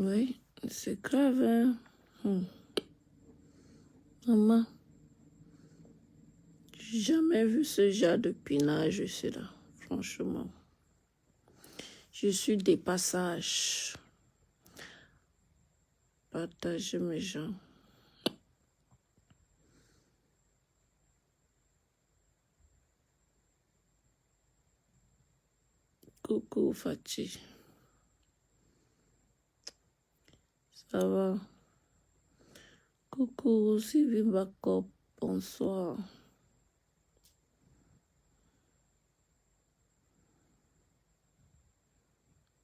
Oui, c'est grave, hein. Maman, j'ai jamais vu ce genre de pinage ici, là, franchement. Je suis des passages. Partager mes gens. Coucou Fatih. Ça va? Coucou Sylvie Bakop. Bonsoir.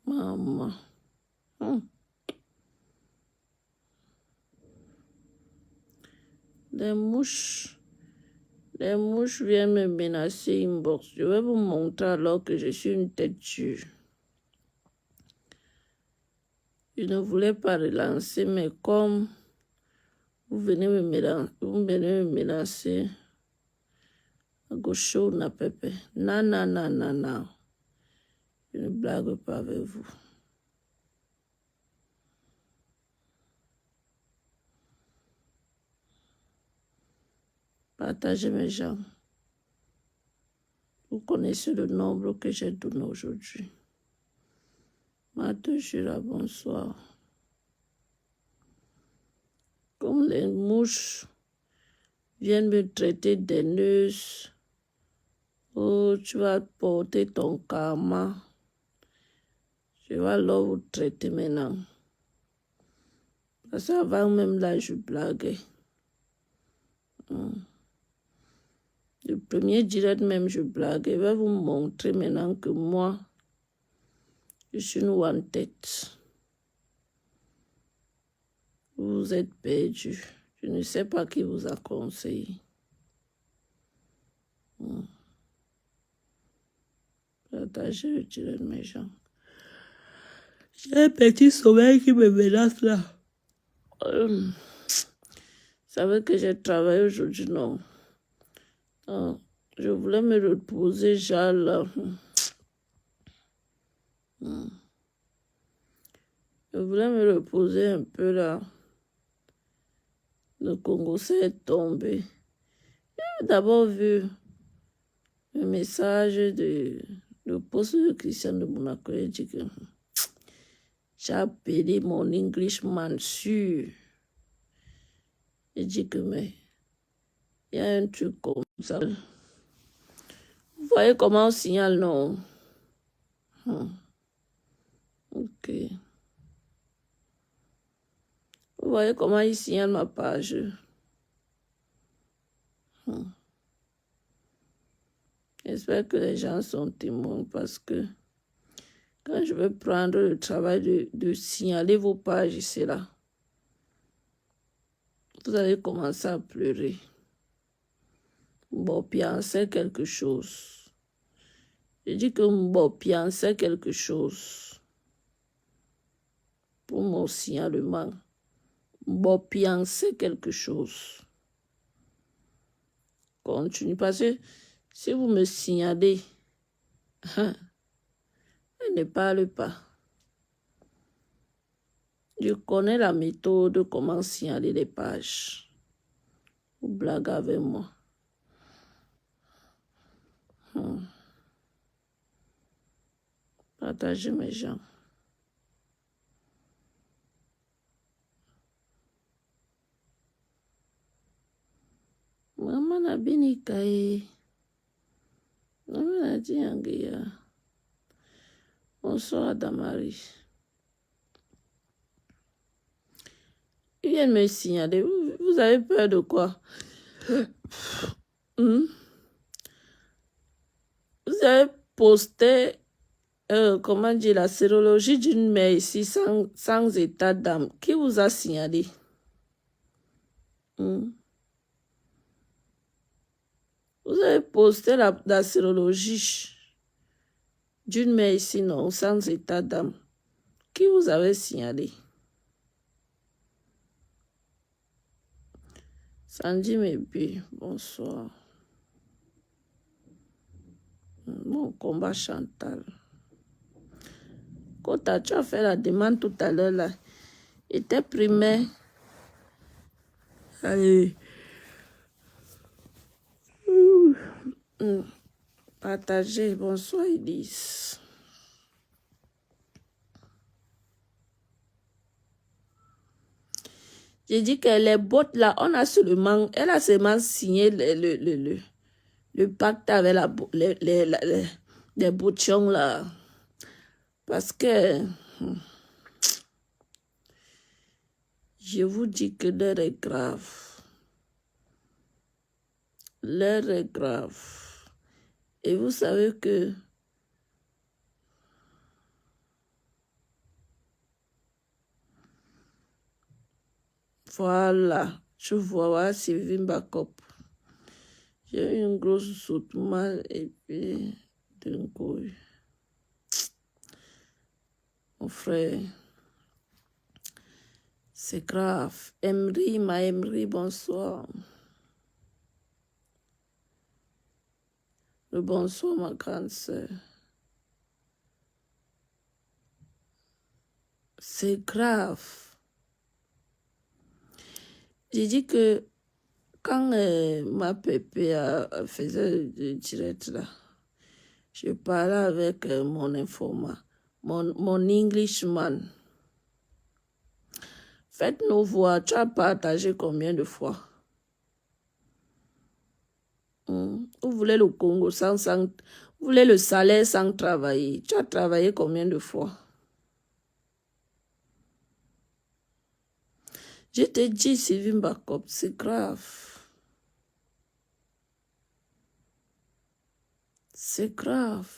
Maman. Les mouches viennent me menacer inbox. Je vais vous montrer alors que je suis une tête dure. Je ne voulais pas relancer, mais comme vous venez me menacer, Gaucho na pépé. Non, non, non, non, non. Je ne blague pas avec vous. Partagez mes gens. Vous connaissez le nombre que j'ai donné aujourd'hui. Matejura, bonsoir. Comme les mouches viennent me traiter d'haineuse, oh, tu vas porter ton karma. Je vais alors vous traiter maintenant. Parce qu'avant même là, je blaguais. Le premier direct même, je blaguais. Je vais vous montrer maintenant que moi, je suis une one-tête. Vous êtes perdus. Je ne sais pas qui vous a conseillé. Partagez le direct de mes gens. J'ai un petit sommeil qui me menace là. Vous savez que j'ai travaillé aujourd'hui, non? Je voulais me reposer, genre là. Je voulais me reposer un peu là. Le Congo s'est tombé. J'ai d'abord vu le message de poste de Christian de Monaco. Il dit que j'ai appelé mon Englishman sûr. Il dit que mais il y a un truc comme ça. Vous voyez comment on signale, non? Ok. Vous voyez comment il signale ma page? J'espère que les gens sont témoins parce que quand je vais prendre le travail de signaler vos pages ici, là, vous allez commencer à pleurer. Mbopian sait quelque chose. Je dis que Mbopian sait quelque chose pour mon signalement. Mbopian sait quelque chose. Continue parce que si vous me signalez, elle ne parle pas. Je connais la méthode, comment signaler les pages. Vous blaguez avec moi. Partagez mes gens. Maman na bini kaye. Maman na dit Anguilla. Bonsoir Damari. Ils viennent me signaler. Vous avez peur de quoi? Vous avez posté, comment dire, la sérologie d'une mère ici sans état d'âme. Qui vous a signalé? Vous avez posté la sérologie d'une mère ici, non, sans état d'âme. Qui vous avait signalé? Sandy Mebi, bonsoir. Mon combat Chantal. Quand tu as fait la demande tout à l'heure, là, était primaire. Allez. Partagez. Bonsoir, Elise. J'ai dit que les bottes là, elle a seulement signé le pacte avec les boutons là. Parce que je vous dis que l'heure est grave. L'heure est grave. Et vous savez que voilà, je vois Sylvie Mbakop. J'ai eu une grosse saute mal et puis d'un coup. Mon frère, c'est grave. Emery, bonsoir. Le bonsoir, ma grande sœur. C'est grave. J'ai dit que quand ma pépé faisait le direct là, je parlais avec mon informant, mon Englishman. Faites-nous voir, tu as partagé combien de fois? Vous voulez le Congo vous voulez le salaire sans travailler. Tu as travaillé combien de fois? Je te dis, Sylvie Mbakop, c'est grave. C'est grave.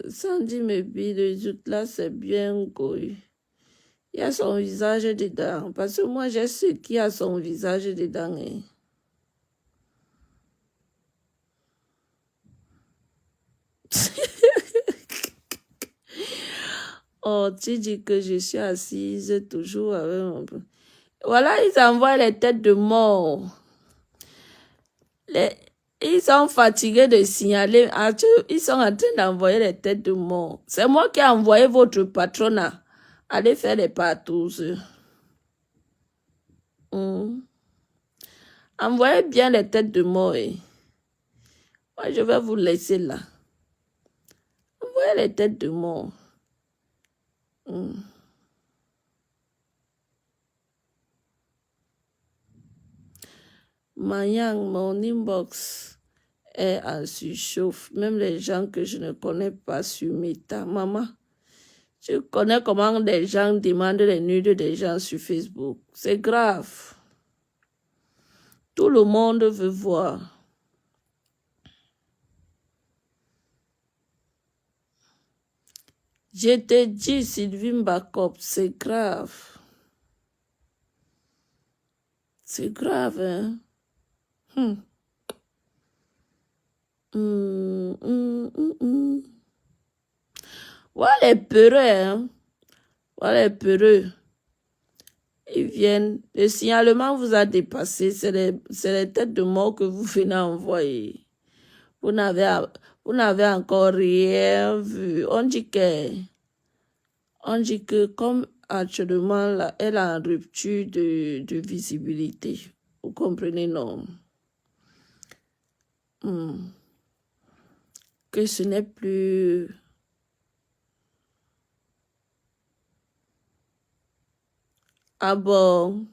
Sandy Mebi, le doute là, c'est bien goy. Il y a son visage dedans. Parce que moi, j'ai ce qui a son visage dedans. Oh, tu dis que je suis assise toujours avec mon... Voilà, ils envoient les têtes de mort. Ils sont fatigués de signaler. Ils sont en train d'envoyer les têtes de mort. C'est moi qui ai envoyé votre patronat. Allez faire les partous. Envoyez bien les têtes de mort. Moi, je vais vous laisser là. Envoyez les têtes de mort. Mayang, mon inbox est en surchauffe. Même les gens que je ne connais pas sur Meta. Maman, je connais comment des gens demandent les nudes des gens sur Facebook. C'est grave. Tout le monde veut voir. Je te dis, Sylvie Mbakop, c'est grave. C'est grave, hein? Voilà les peureux, hein? Voilà les peureux. Ils viennent. Le signalement vous a dépassé. C'est les têtes de mort que vous venez envoyer. Vous n'avez encore rien vu. On dit que comme actuellement, là, elle est en rupture de visibilité. Vous comprenez, non? Que ce n'est plus... Ah bon?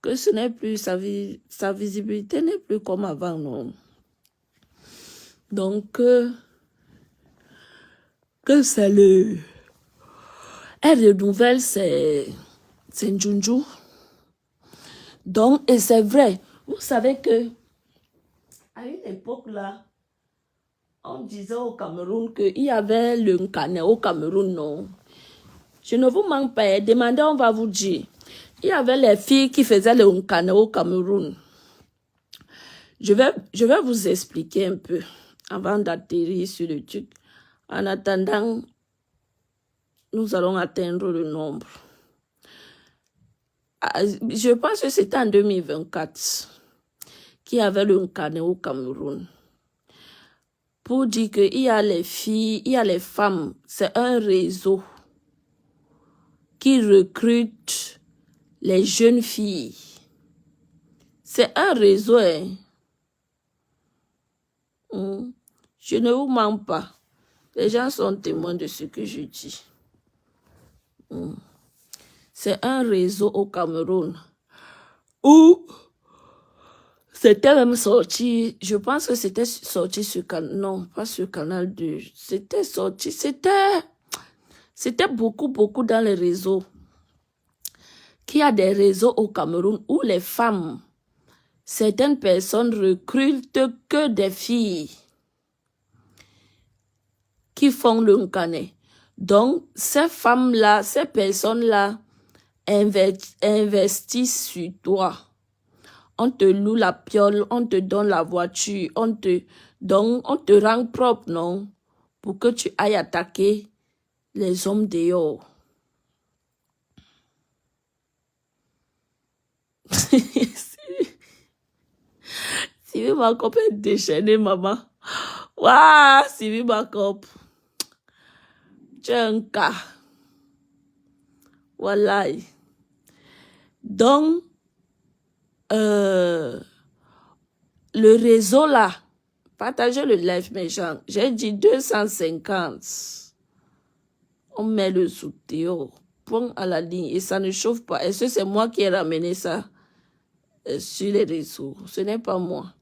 Que ce n'est plus... Sa visibilité n'est plus comme avant, non? Donc, que c'est le... Elle de nouvelles, c'est Njunju. Donc, et c'est vrai, vous savez que à une époque là, On disait au Cameroun qu'il y avait le Nkane au Cameroun, non. Je ne vous manque pas, demandez, on va vous dire. Il y avait les filles qui faisaient le Nkane au Cameroun. Je vais vous expliquer un peu avant d'atterrir sur le truc. En attendant, nous allons atteindre le nombre. Je pense que c'était en 2024 qu'il y avait le Nkane au Cameroun. Pour dire qu'il y a les filles, il y a les femmes. C'est un réseau qui recrute les jeunes filles. C'est un réseau, hein. Je ne vous mens pas. Les gens sont témoins de ce que je dis. C'est un réseau au Cameroun où c'était même sorti, je pense que c'était sorti sur Canal, non, pas sur Canal 2, c'était sorti, c'était beaucoup dans les réseaux. Qu'il y a des réseaux au Cameroun où les femmes, certaines personnes recrutent que des filles qui font le Nkane. Donc, ces femmes-là, ces personnes-là investissent sur toi. On te loue la piole, on te donne la voiture, on te rend propre, non? Pour que tu ailles attaquer les hommes dehors. Sylvie Makop est déchaînée, maman. Waouh, Sylvie Makop. Tu es un cas. Voilà. Donc, le réseau là, partagez le live, mes gens. J'ai dit 250. On met le sous-théo. Point à la ligne et ça ne chauffe pas. Est-ce que c'est moi qui ai ramené ça sur les réseaux? Ce n'est pas moi.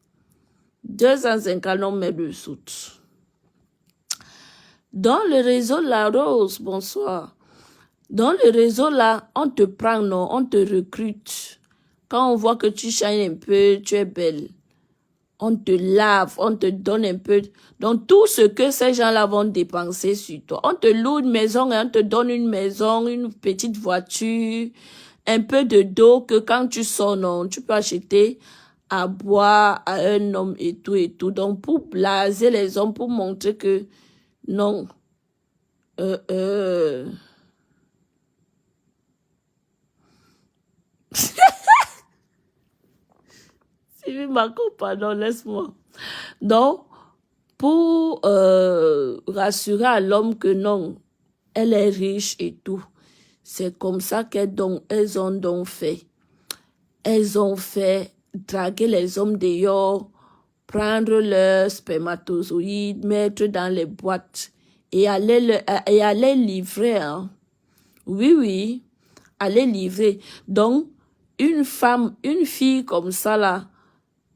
250, on met le soute. Dans le réseau La Rose, bonsoir. Dans le réseau là, on te prend, non, on te recrute. Quand on voit que tu shines un peu, tu es belle. On te lave, on te donne un peu. Donc tout ce que ces gens-là vont dépenser sur toi. On te loue une maison et on te donne une maison, une petite voiture, un peu de dos que quand tu sors, non, tu peux acheter à boire à un homme et tout et tout. Donc pour blaser les hommes, pour montrer que non. Sylvie Makop, pardon, laisse-moi. Donc, pour rassurer à l'homme que non, elle est riche et tout. C'est comme ça qu'elles ont donc fait. Elles ont fait draguer les hommes dehors, prendre leurs spermatozoïdes, mettre dans les boîtes et aller livrer. Hein. Oui, aller livrer. Donc, une fille comme ça là,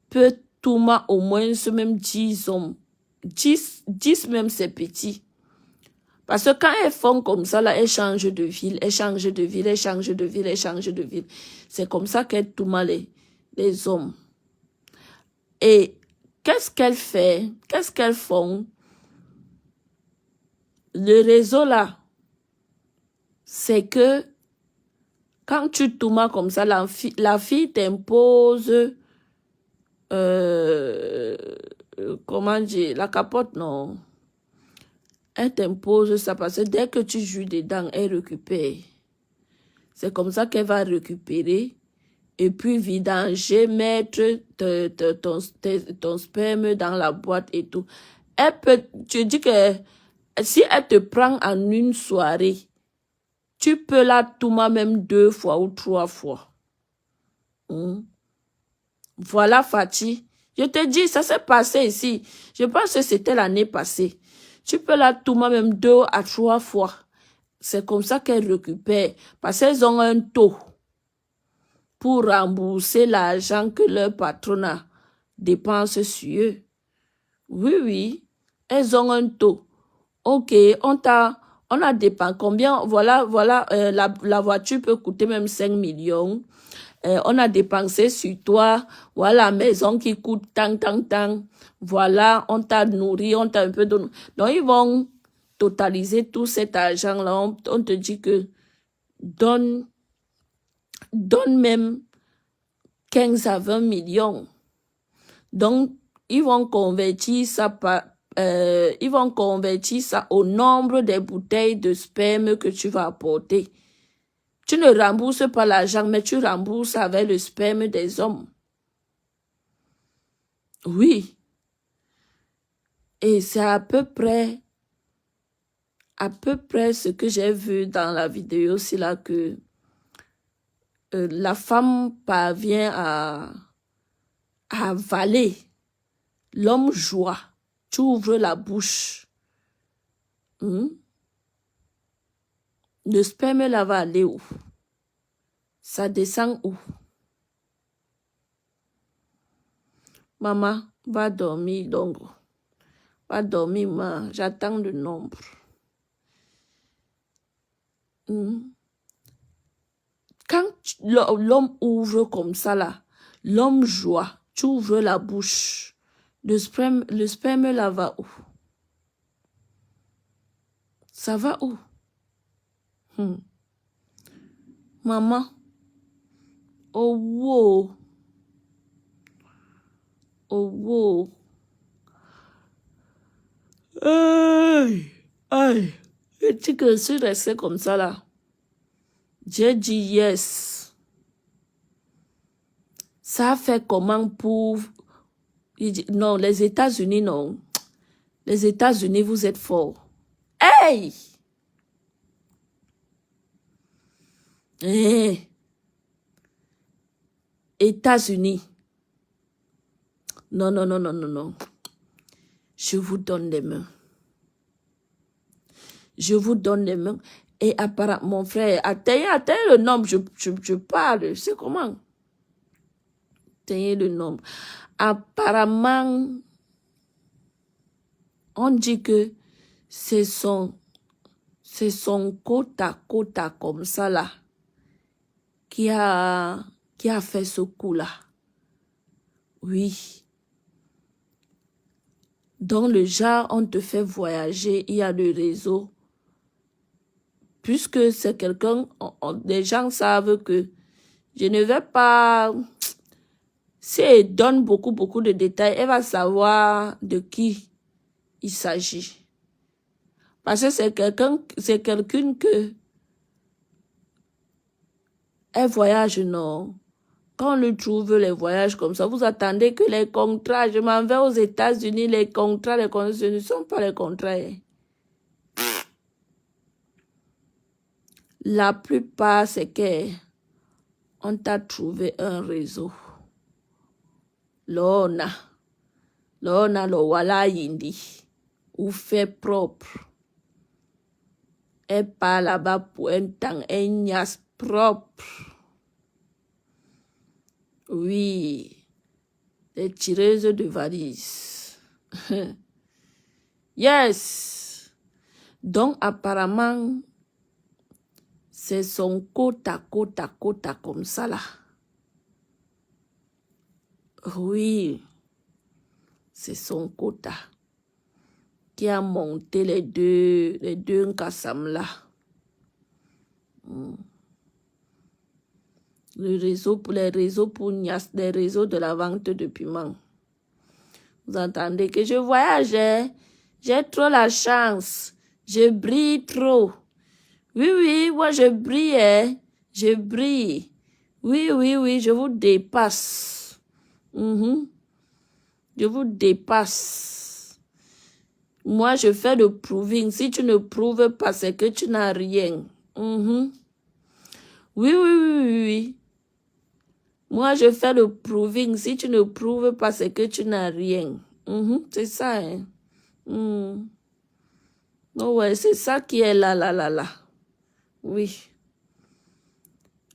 peut tout au moins même 10 hommes. 10 même c'est petit. Parce que quand elles font comme ça, là, elles changent de ville, elles changent de ville, elles changent de ville, elles changent de ville. C'est comme ça qu'elles tournent les hommes. Et qu'est-ce qu'elles font? Qu'est-ce qu'elles font? Le réseau là, c'est que quand tu tournes comme ça, la fille t'impose comment dire, la capote, non. Elle t'impose ça parce que dès que tu joues dedans, elle récupère. C'est comme ça qu'elle va récupérer et puis vidanger, mettre ton sperme dans la boîte et tout. Elle peut, tu dis que si elle te prend en une soirée, tu peux la tourner même 2 fois ou 3 fois. Voilà, Fatih. Je te dis, ça s'est passé ici. Je pense que c'était l'année passée. Tu peux la tourner même 2 à 3 fois. C'est comme ça qu'elles récupèrent. Parce qu'elles ont un taux pour rembourser l'argent que leur patronat dépense sur eux. Oui. Elles ont un taux. Ok, on a dépensé combien? Voilà, la voiture peut coûter même 5 millions. on a dépensé sur toi, voilà la maison qui coûte tant, voilà, on t'a nourri, on t'a un peu donné. Donc, ils vont totaliser tout cet argent-là. On te dit que donne même 15 à 20 millions. Donc, ils vont convertir ça au nombre des bouteilles de sperme que tu vas apporter. Tu ne rembourses pas l'argent, mais tu rembourses avec le sperme des hommes. Oui. Et c'est à peu près ce que j'ai vu dans la vidéo, c'est là que la femme parvient à avaler. L'homme joie. Tu ouvres la bouche. Le sperme là va aller où? Ça descend où? Maman, va dormir, donc. Va dormir, maman. J'attends le nombre. Quand l'homme ouvre comme ça là, l'homme joie, tu ouvres la bouche. Le sperme là va où? Ça va où? Maman. Oh wow. Oh wow. Aïe. Aïe. Et tu que je suis restée comme ça là. J'ai dit yes. Ça fait comment pour... Non, les États-Unis, non. Les États-Unis, vous êtes forts. Hey! Hey! États-Unis. Non, non, non, non, non, non. Je vous donne les mains. Je vous donne les mains. Et apparemment, mon frère, atteignez le nombre, je parle, c'est comment? Atteignez le nombre. Apparemment, on dit que c'est son quota comme ça là, qui a fait ce coup-là. Oui. Dans le genre, on te fait voyager, il y a le réseau. Puisque c'est quelqu'un, les gens savent que je ne vais pas... Si elle donne beaucoup de détails, elle va savoir de qui il s'agit. Parce que c'est quelqu'un que elle voyage, non. Quand on le trouve, les voyages comme ça, vous attendez que les contrats, je m'en vais aux États-Unis, les contrats, ce ne sont pas les contrats. La plupart, c'est qu'on t'a trouvé un réseau. Lona lo wala yindi, ou fait propre. Elle part là-bas pour un temps, un nias propre. Oui, les tireuses de valises. Yes. Donc apparemment, c'est son quota comme ça là. Oui, c'est son quota qui a monté les deux Nkassam là. Les réseaux pour Nias, les réseaux de la vente de piment. Vous entendez que je voyage, hein? J'ai trop la chance. Je brille trop. Oui, moi je brille, hein? Je brille. Oui, je vous dépasse. Je vous dépasse. Moi, je fais le proving. Si tu ne prouves pas, c'est que tu n'as rien. Oui. Moi, je fais le proving. Si tu ne prouves pas, c'est que tu n'as rien. C'est ça, hein. Oh ouais, c'est ça qui est là. Oui.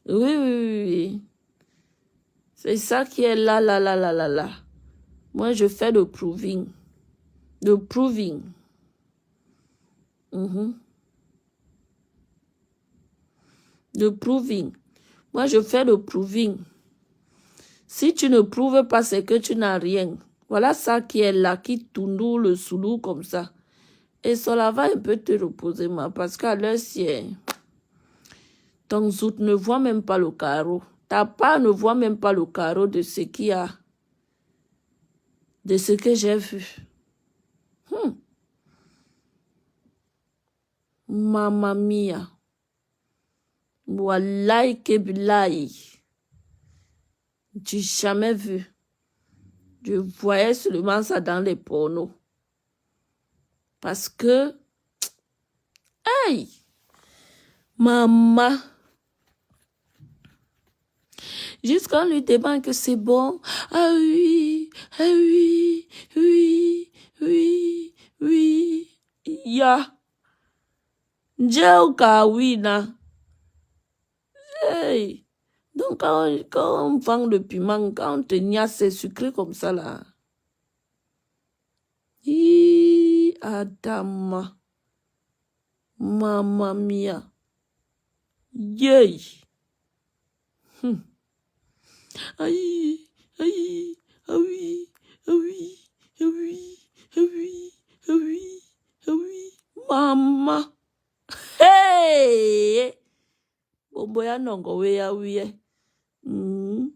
Oui. C'est ça qui est là. Moi, je fais le proving. Le proving. Le proving. Moi, je fais le proving. Si tu ne prouves pas, c'est que tu n'as rien. Voilà ça qui est là, qui tourne le soulou comme ça. Et cela va un peu te reposer, parce qu'à l'heure ci, ton zout ne voit même pas le carreau. Ta part ne voit même pas le carreau de ce qu'il y a, de ce que j'ai vu. Mamma mia. Wallahi kebilahi. J'ai jamais vu. Je voyais seulement ça dans les pornos. Parce que, hey, maman, jusqu'à lui demande que c'est bon. Ah oui, ah oui, oui, oui, oui, ya. Njeuka wina. Hey. Donc, quand on vend le piment, quand on te niasse, c'est sucré comme ça, là. Hi, Adama. Mamma mia. Yay. Aïe, aïe, ah oui, ah oui, ah oui, ah oui, ah oui, ah oui. Maman. Hey! Bombo ya nongo we ya wiye. On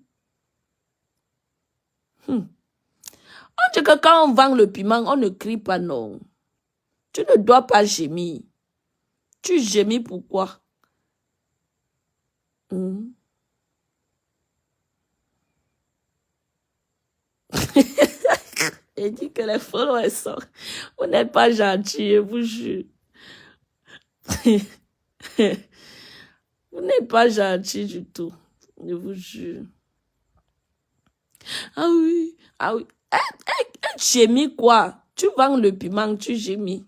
dit que quand on vend le piment, on ne crie pas non. Tu ne dois pas gémir. Tu gémis pourquoi? Il dit que les followers sont... Vous n'êtes pas gentil, je vous jure. Vous n'êtes pas gentil du tout. Je vous jure. Ah oui, ah oui. Gémis quoi? Tu vends le piment, tu gémis.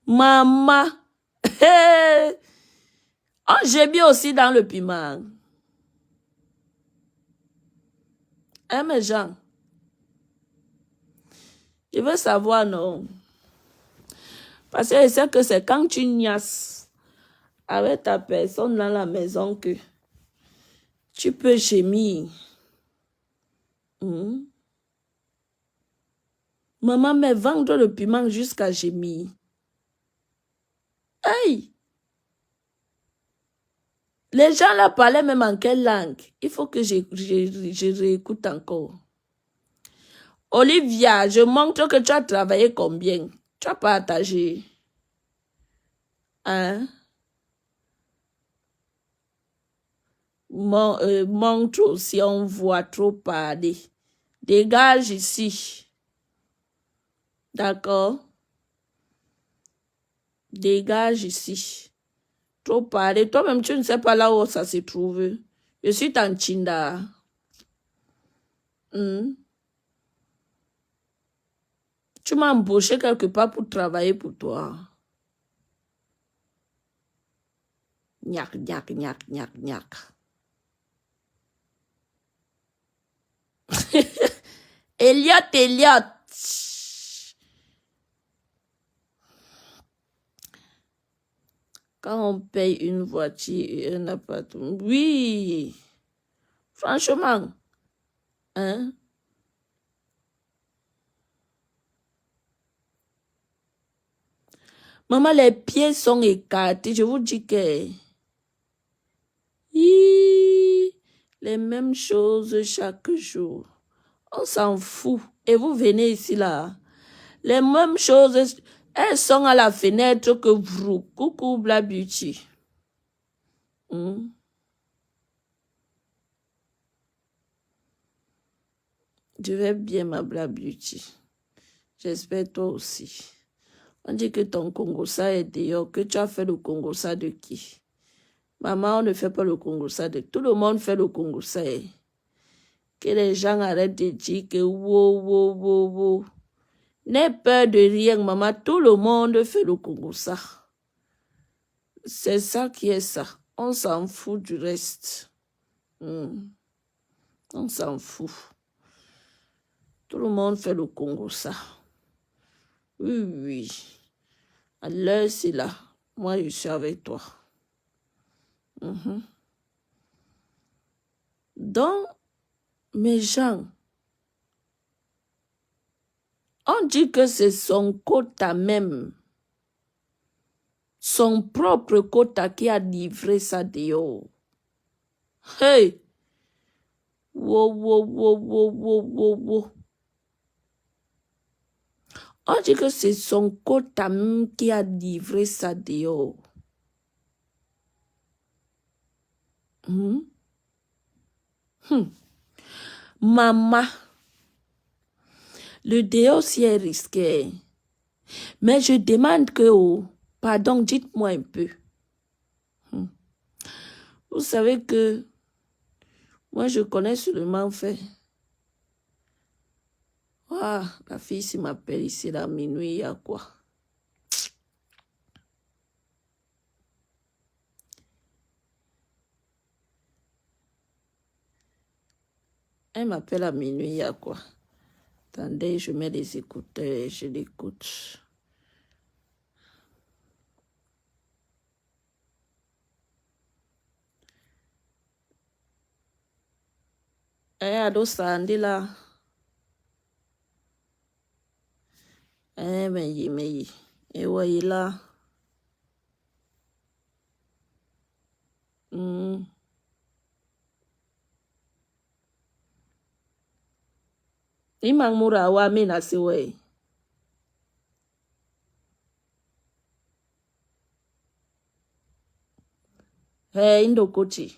Maman. On gémit aussi dans le piment. Hein, mes gens? Je veux savoir, non? Parce que je sais que c'est quand tu niasses avec ta personne dans la maison que tu peux gémir. Maman, mais vendre le piment jusqu'à gémir. Hey! Les gens là parlaient même en quelle langue? Il faut que je réécoute encore. Olivia, je montre que tu as travaillé combien? Tu as partagé. Hein? Montre aussi, on voit trop parler. Dégage ici. D'accord? Dégage ici. Trop parler. Toi-même, tu ne sais pas là où ça se trouve. Je suis en Chinda. Tu m'as embauché quelque part pour travailler pour toi. Nyak, nyak, nyak, nyak, nyak. Elliot. Quand on paye une voiture et un appartement, oui. Franchement, hein? Maman, les pieds sont écartés. Je vous dis que... les mêmes choses chaque jour. On s'en fout. Et vous venez ici, là. Les mêmes choses, elles sont à la fenêtre que vous. Coucou, Bla Beauty. Je vais bien, ma Bla Beauty. J'espère toi aussi. On dit que ton Congosa est dehors, que tu as fait le Congosa de qui? Maman, on ne fait pas le Congosa de... Tout le monde fait le Congosa. Que les gens arrêtent de dire que wow. N'aie peur de rien, maman. Tout le monde fait le Congosa. C'est ça qui est ça. On s'en fout du reste. On s'en fout. Tout le monde fait le Congosa. Oui. À l'heure, c'est là. Moi, je suis avec toi. Donc, mes gens, on dit que c'est son quota même, son propre quota qui a livré ça dehors. Hey! Wow, wow, wow, wow, wow, wow, wow. On dit que c'est son quota même qui a livré ça dehors. Maman, le dehors si est risqué. Mais je demande que, pardon, dites-moi un peu. Vous savez que moi, je connais seulement fait. Ah, la fille ici m'appelle ici à minuit, il y a quoi? Elle m'appelle à minuit, il y a quoi? Attendez, je mets les écouteurs et je l'écoute. Ado Sandi là. Mais, et ouais, là. Imang mura wa mina siwe. Hey, indo kochi.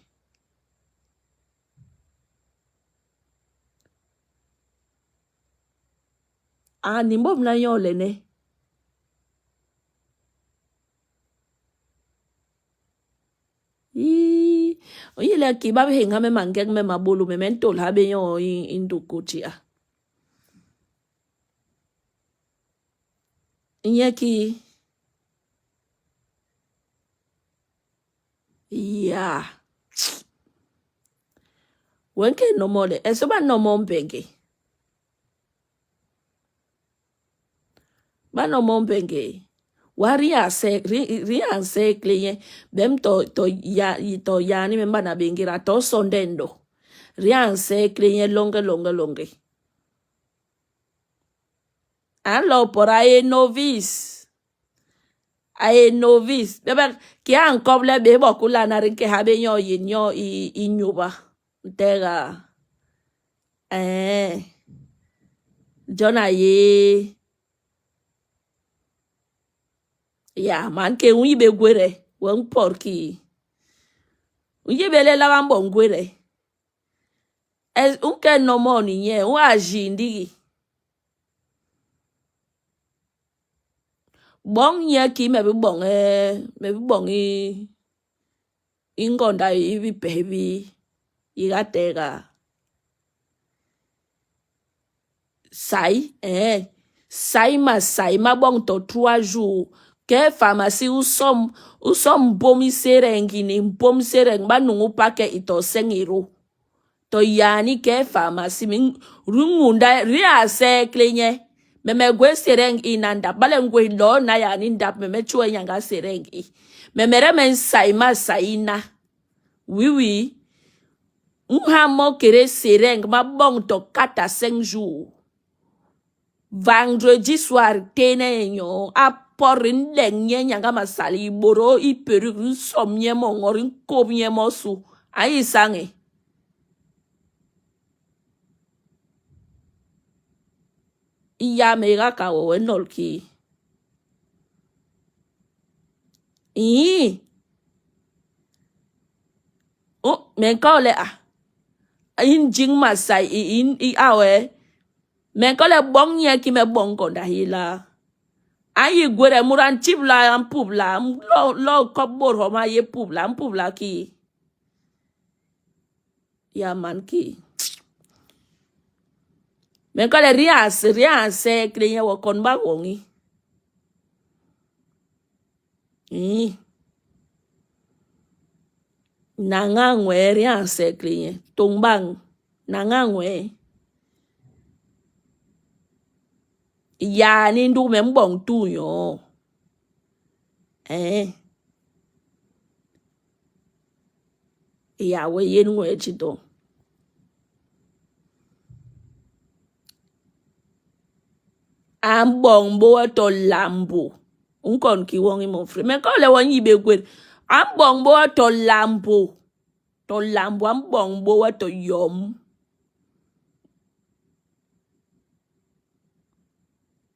Ah, nimbo mna yole ne. Oyile kibabe henga me mangeng me mabulu me mentol habe yo indo kochi ah. Inyeki. Yeah. Wenke no mole. Esoba no mombenge. Ba no mombenge. Waria se rian se kliye bem to ya ni memba na bengira to sondendo. Rian se kliye longe. Alors por ahí novice. Aye novice. Bebe ki an koble be bokula na rinke habe yo yinyo inyuba. Ntega. Jona ye. Ya man ke unyi be gwere. Wen porki. Unyi be le la wambo ngwere. Unke no mo ni nye. Wa jindigi. Bong nye ki me bi bong ingonda ibi baby igatega sai ma bong to 3 jours ke pharmacie usom bomi serengi ni bom sereng ba nungu pake ito €5 to yani ke pharmacie min rungunda ria se klenye meme gwe sereng inanda bale ngwe lo na yani ndap meme chwe nyanga serengi memere men saina oui Nhamo kere sereng ma bong to 4 à 5 jours vendredi soir tene nyo aporin lenye nyanga masali boro I peru somye mo ngorin kobye mo su ayi sange iya mega ka wo enolki men kole in jing masai in awe men kole bong ye ki me bong konda hila ayi gwere muran chibla am publa lo kobor homa ye publa ki ya man ki men kole rias se kliye wo kon ba wongi nangangwe rias se kliye tongbang nangangwe ya ni ndu me mbong tu yo ya we yen ngwe chito An bon bo to lambo. Un kon ki wongi mon frère. Mais quand le wongi be gwen. An bon bo to lambo. To lambo an bon bo to yom.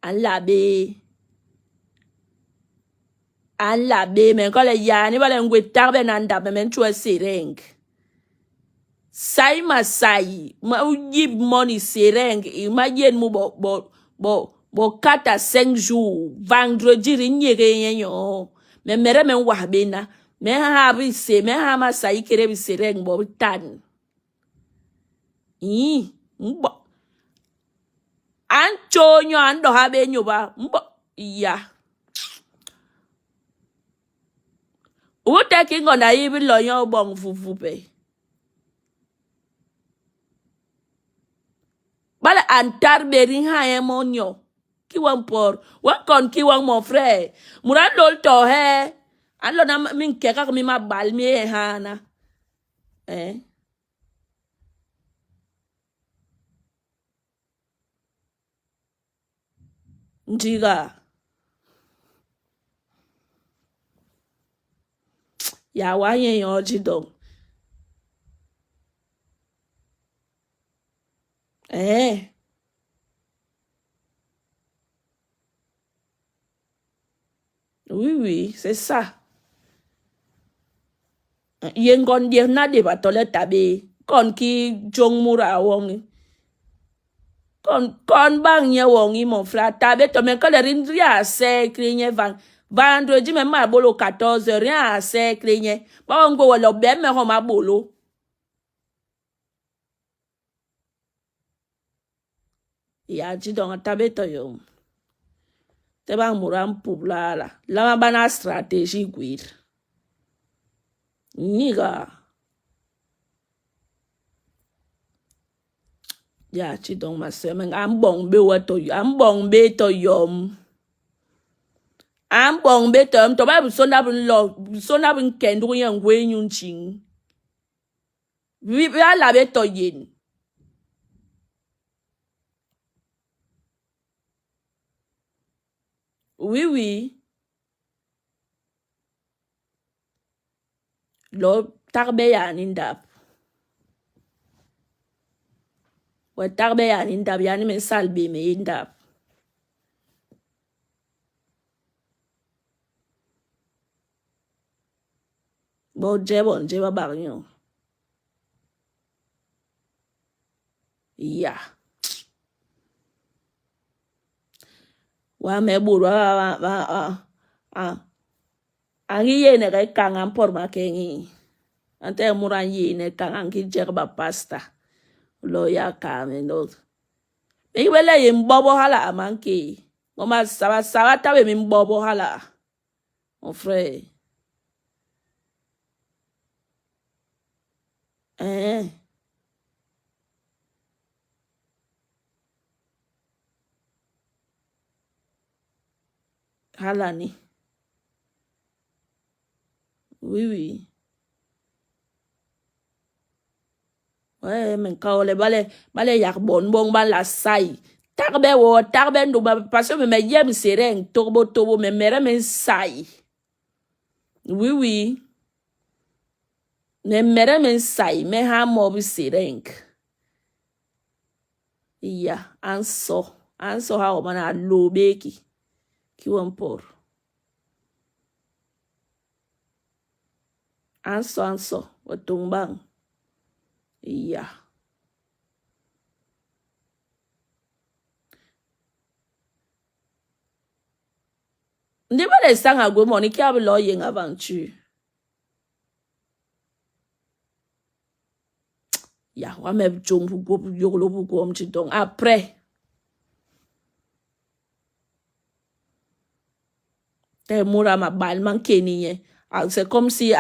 An labe. An labe men quand le yani wale ngwe tarbe nan dabe men chwe sereng. Sai masai. Ma ou yib money sereng. Imagine mo bo 4 à 5 jours. Vendredi rinye genyo. Men mere men wahbena. Men ha bise. Men ha masai kere sereng bo tan. Mbo. An chonyo an do habe nyo ba. Mbo. Ya. Ou taking on a even loyo bong fufupe. Bala antar berin ha emonyo. Ki wan por. Wan kon ki wan mon frère. Muran lol to he. An lo na min keka mi ma bal mi e hana. Njiga. Ya wanyen yon jidong. Oui, c'est ça. Yengon dia na de batole tabe. Kon ki jong mura wongi. Kon bang nye wongi mon frère. Tabe to men kole rin ria se krenye van. Vendredi men ma bolo 14 rien se krenye. Ba ongo wala be me ho ma bolo. Ya jidong tabe to yo. Te bang muram publa la. Lama bana stratégie guide. Niga. Ya chidong ma semen. Ambong be wato yo. Ambong be to yom. Ambong be to yom. To ba busona bun lo. Busona bun kendu yang we nyun ching. Vi ala be to yin. Oui. Lo tarbe ya nindap. Wa tarbe ya nindap. Yani men salbe me indap. Bon je bagno. Ya. Wa me buru angi yene ga kangan por ma kengi. Ante muran yene kangan ki jerba pasta. Lo ya kame no. Me wele yim bobo hala amanki. Mama sawa tawe mi bobo hala. Mon frère. Hala ni. Oui. Ouais, men kaole bale yak bon ba la sai. Tarbe ndo ba parce que me yem sereng tobo me mere men sai. Oui. Me mere men sai me ha mob sereng. Ya, anso ha o mana lobeki. Ki wan por. Anso watumbang. Ya. Ndi ba le sang agwe moni ki ablo yen aventure. Ya, wa me jong go yoglo go mchidong après. Te mura ma bal man keniye. C'est comme si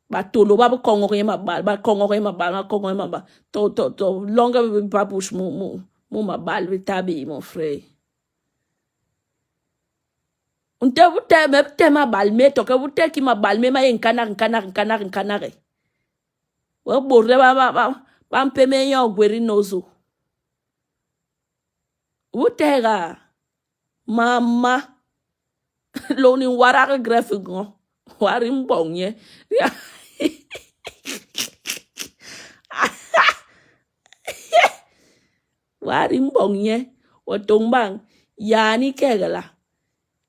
batolo ba kongo ma bal ba kongo ma bal to longa ba push mo ma bal tabi mon frère. Unte wute me te ma bal me to ke wute ki ma bal me ma yen kanare. Wa borre ba mpe me yo gweri nozo. Utega. Mama. Loni waraka grafigon. Warim bonye. Warim bonye. Watongbang. Yani kegala.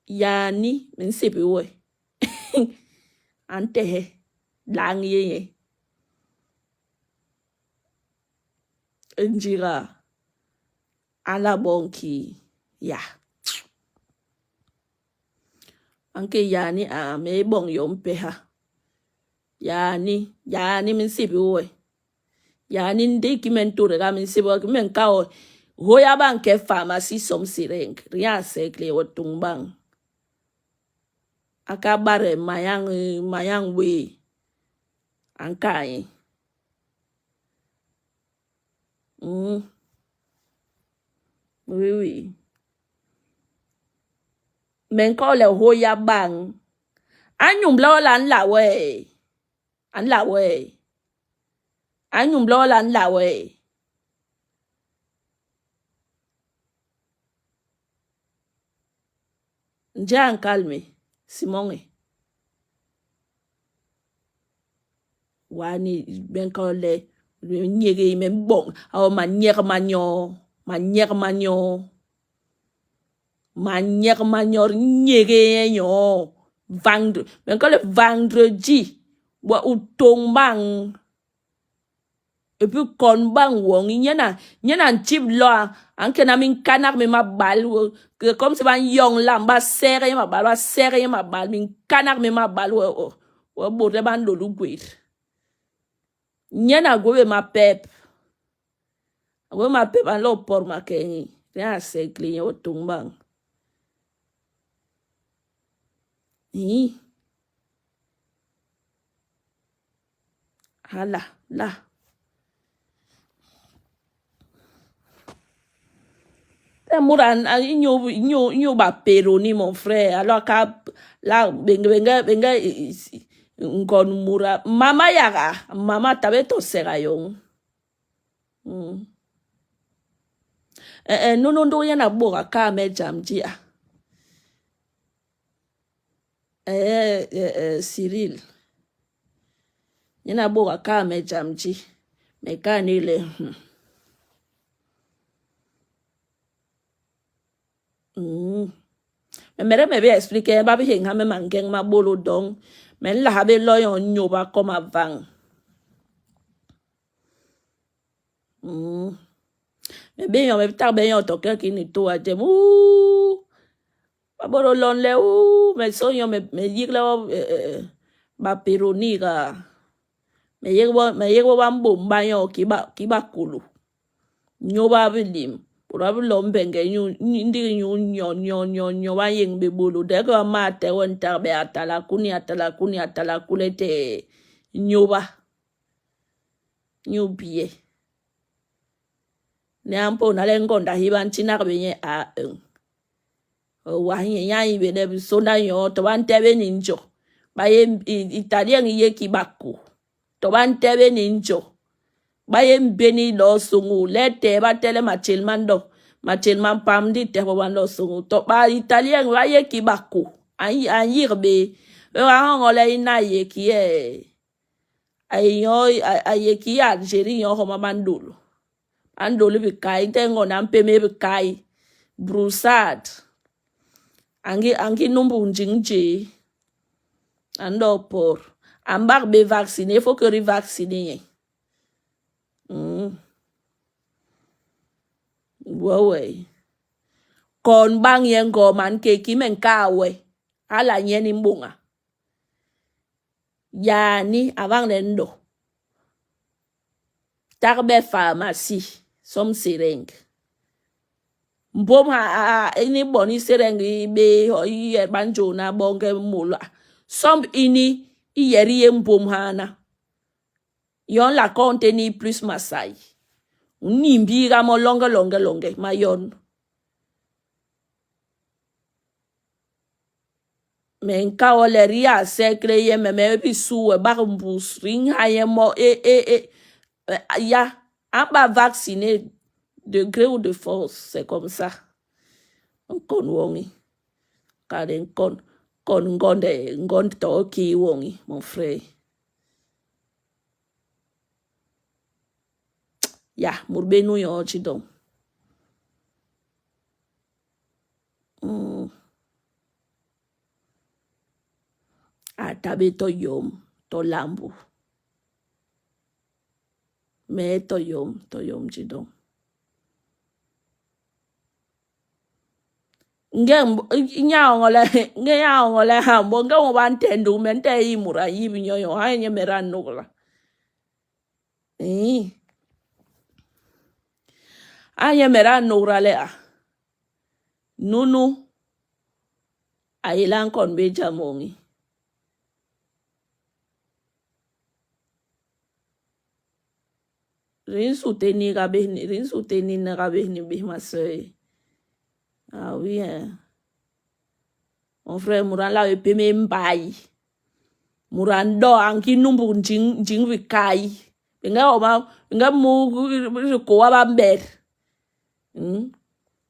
Yani. Minsipi we. Antehe. Lang ye. Njira. Ala bonki. Ya. Anke yani me bong yompe ha. Yani minsipi we. Yani ndeki menture ga minsipi we. Menkao. Hoya banke pharmacie som sireng. Rien sekle watongbang. Akabare mayang we. Ankai. Oui. Men ko le hoya bang. Anyum lola la we. An la we. Anyum lola la we. Njan calme. Simone. Wani ben ko le nyege men bon. Aw manier manyo. Manier manyo. Manière manyor nyege yo vendredi mais quand le vendredi wa utongbang et puis kon bang wong nyana tip lo anke na min kanak me ma bal que comme c'est ban yong lamba serre ma bal min kanak me ma bal wo bote ban do lu gwit nyana go ma pep an lo por ma kenyi rien c'est client utongbang. Hala, la. Muran, inyo ba peroni, mon frère. Alors, là, benga, ngon mura. Mama yaga, mama tabe to serayong. No, yana boga ka me jamjia. Cyril. Yana boga ka me jamji. Me ka nile. Mere me be expliquer ba bi henga me mangeng ma bolo dong. Men la habe loyon nyoba comme avant. Me be yon me tar be yon toke ki ni to ajem. Ba bolo lon le me so yon me yik la ba peroni ga. Me yek wa mbomba yon ki ba kulu. Nyoba bilim. Urabu lombenge ndi nyo wa yeng be bolo de ko mate won tarbe atala kuni kulete nyoba nyobie ne ampo na le ngonda hiban tina be nye a wa nya yi be de so na yo to ban tebe ninjo ba ye italien ye ki bakku to ban tebe ninjo Bayem beni lo sungu lete ba tele machilmando machilman pam di te ba lo sungu to ba italien wa ye ki baku an yirbe wa ngole ina ye ki ye ki Algerie yo ho mandulu andolu bi kai tengo na mpeme bi kai broussard angi numbu njinje ando por ambar be vacciner faut que revacciner. Wowe kon bang yengo man ke kimen kawe ala nyeni mbunga yani avant lendo tarbe pharmacie som sireng mbom ini boni sireng be ye banjo na bonge mula som ini yeri mbom hana yon la contenu plus masai nimbi ga mo longe mayon men ka oleria sekle ye me bi suwe ba mbus ring haye mo ya aba vacciner de gré ou de force c'est comme ça kon wongi. Karen kon ngonde to ki wongi, mon frère. Ya, murbenu yo chidong. Atabe to yom, to lambu. Me to yom chidong. Nge ngole hambo nge wantendu mente imura yibi nyoyo hanye meran nugla. Anye meran nugla le nunu ailan kon beja mongi. Rinsu teni na gabehni bihmasei. Ah oui, hein. Mon frère Murala epeme mbai. Murando anki numbu jing vikai. Nga mu ko bamber.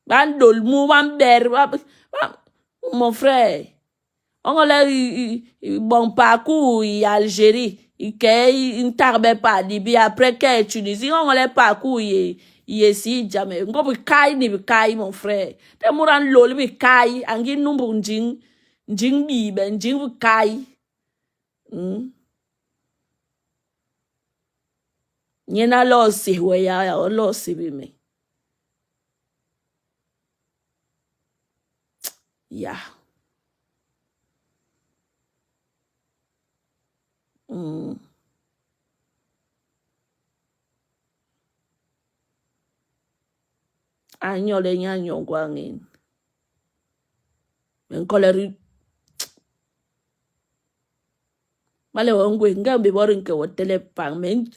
Bandol mu bamber. Mon frère. On bon parcours y Algérie. Il tarbe pas Libye après que Tunisie. On a parcours y si jamais. Ngo bikai ni bikai mon frère. Te muran lol bikai angi numbu jing bibe jing bikai. Nyena losi we ya losi bime. Ya. Anyole nyanyo gwangin. Menkoleri. Male wangwe ngambe borinke wotele pang men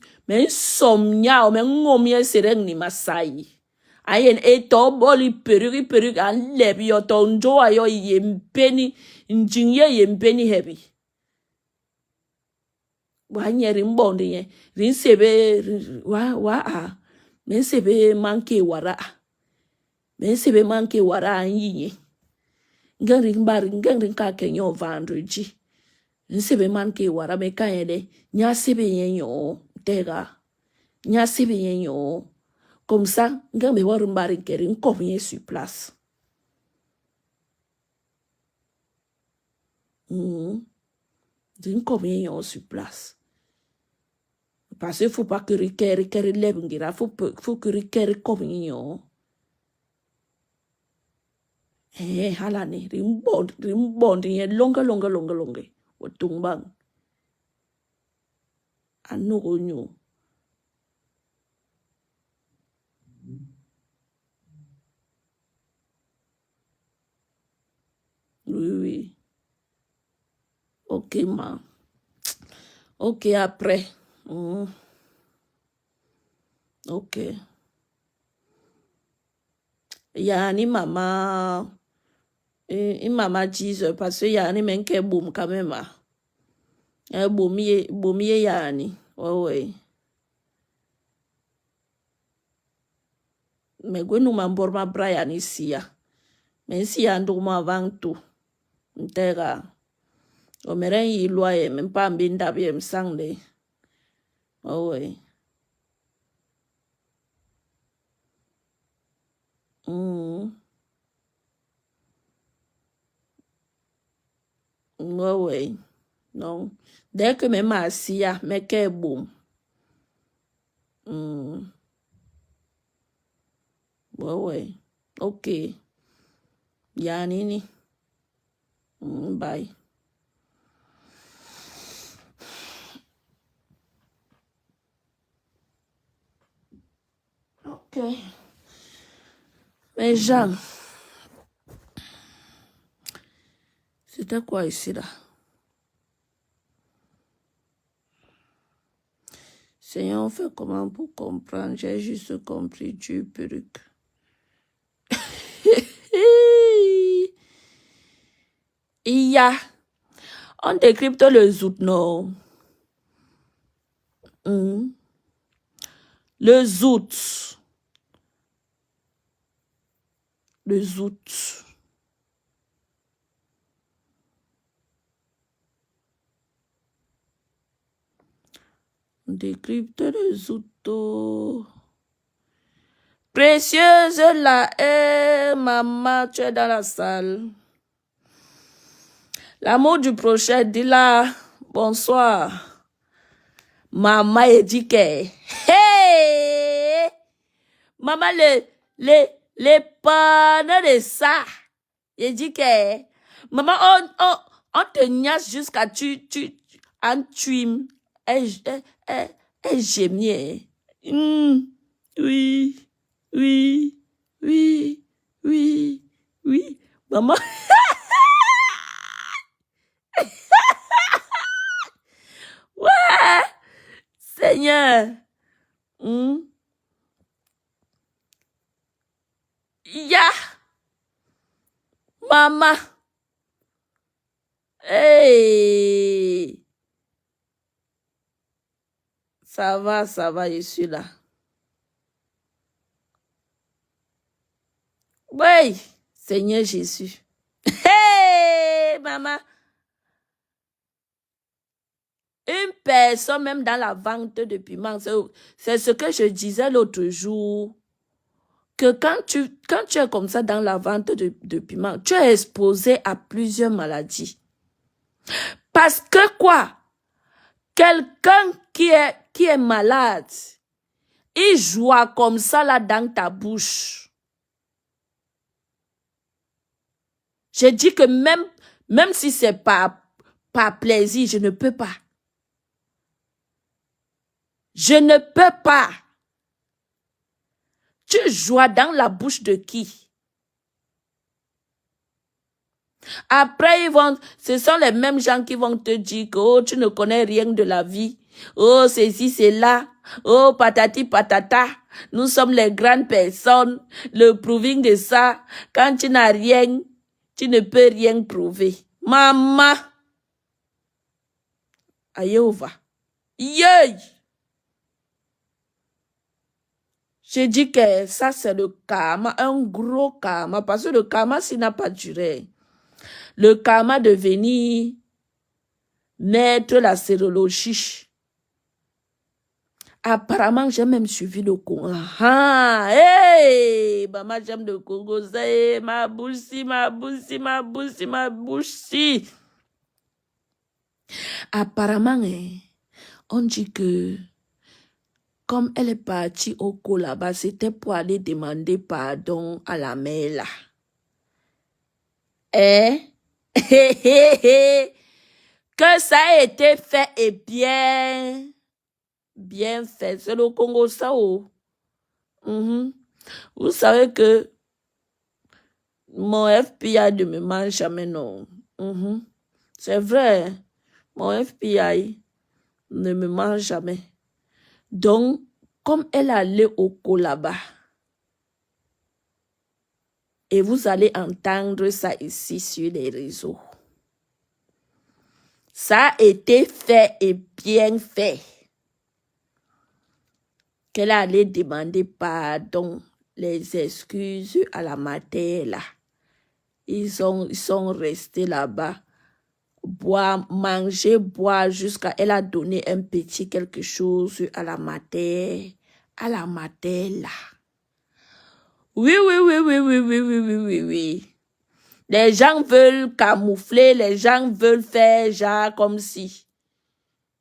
somnya men ngomye sereng ni masai. Ayen eto boli peruk an lebi yo to njo ayo yempeni njinye yempeni hebi. Wanyeri mbondi ye rinsebe men sebe manke wara. Men sebe manke wara anyi. Ngeng ka kenyo vendredi. Nsebe manke wara me kayede nya sebe yenyo tega nya sebe yenyo comme ça ngambe waru mbari keri nkomye sur place. Nkomye yenyo sur place. Parce qu'il faut pas que rikeri lebe ngira faut que rikeri komye yenyo. Halani rimbond ye longa. Otungbang. Anugonyo. Oui. Ok, ma. Ok, après. Ok. Yani mama. Mama Jesus, parce que yani menke boom quand même. Boomie yani. Ouais. Mais gwenu mamborma Brian ici ya. Mais ici ya nduma vantu. Ntega. Omeren yi loye même pas mbinda bi msangde. Ouais. Ouais. Non. Dès que même asia, mais que boom. Ouais. Ok. Yanini. Bye. Ok. Mais Jean. C'était quoi ici là? Seigneur, on fait comment pour comprendre? J'ai juste compris du perruque. Il y a. On décrypte le zout, non? Le zout. Le zout. Décrypte les autos. Précieuse là, maman, tu es dans la salle. L'amour du prochain, dis-la, bonsoir. Maman, elle dit que, hey! Maman, les panneaux de ça. Il dit que, maman, on te niasse jusqu'à en tuim. Elle gémit. Oui, oui, oui, oui, oui. Maman. Ouais, Seigneur. Ya. Maman. Hey. Ça va, je suis là. Oui, Seigneur Jésus. Hey, maman. Une personne, même dans la vente de piment, c'est ce que je disais l'autre jour, que quand tu es comme ça dans la vente de piment, tu es exposé à plusieurs maladies. Parce que quoi? Quelqu'un qui est malade, il joue comme ça là dans ta bouche. Je dis que même si c'est pas plaisir, je ne peux pas. Je ne peux pas. Tu joues dans la bouche de qui? Après, ce sont les mêmes gens qui vont te dire que oh, tu ne connais rien de la vie. Oh, ceci, c'est là. Oh, patati patata. Nous sommes les grandes personnes. Le proving de ça. Quand tu n'as rien, tu ne peux rien prouver. Maman. Aïova. Yey. J'ai dit que ça, c'est le karma, un gros karma. Parce que le karma, s'il n'a pas duré. Le karma de venir naître la sérologie. Apparemment, j'ai même suivi le Congo. Ah, hey, maman, j'aime le Congo. Ma bouche, ma bouche, ma bouche, ma bouche. Apparemment, on dit que comme elle est partie au co là-bas, c'était pour aller demander pardon à la mère là. Que ça a été fait et bien fait. C'est le Congo ça ou. Vous savez que mon FBI ne me mange jamais, non. C'est vrai, mon FBI ne me mange jamais. Donc, comme elle allait au co là-bas, et vous allez entendre ça ici sur les réseaux. Ça a été fait et bien fait. Qu'elle allait demander pardon, les excuses à la mater là. Ils sont restés là-bas. Manger, boire jusqu'à elle a donné un petit quelque chose à la mater. À la mater là. Oui. Les gens veulent camoufler, les gens veulent faire genre comme si.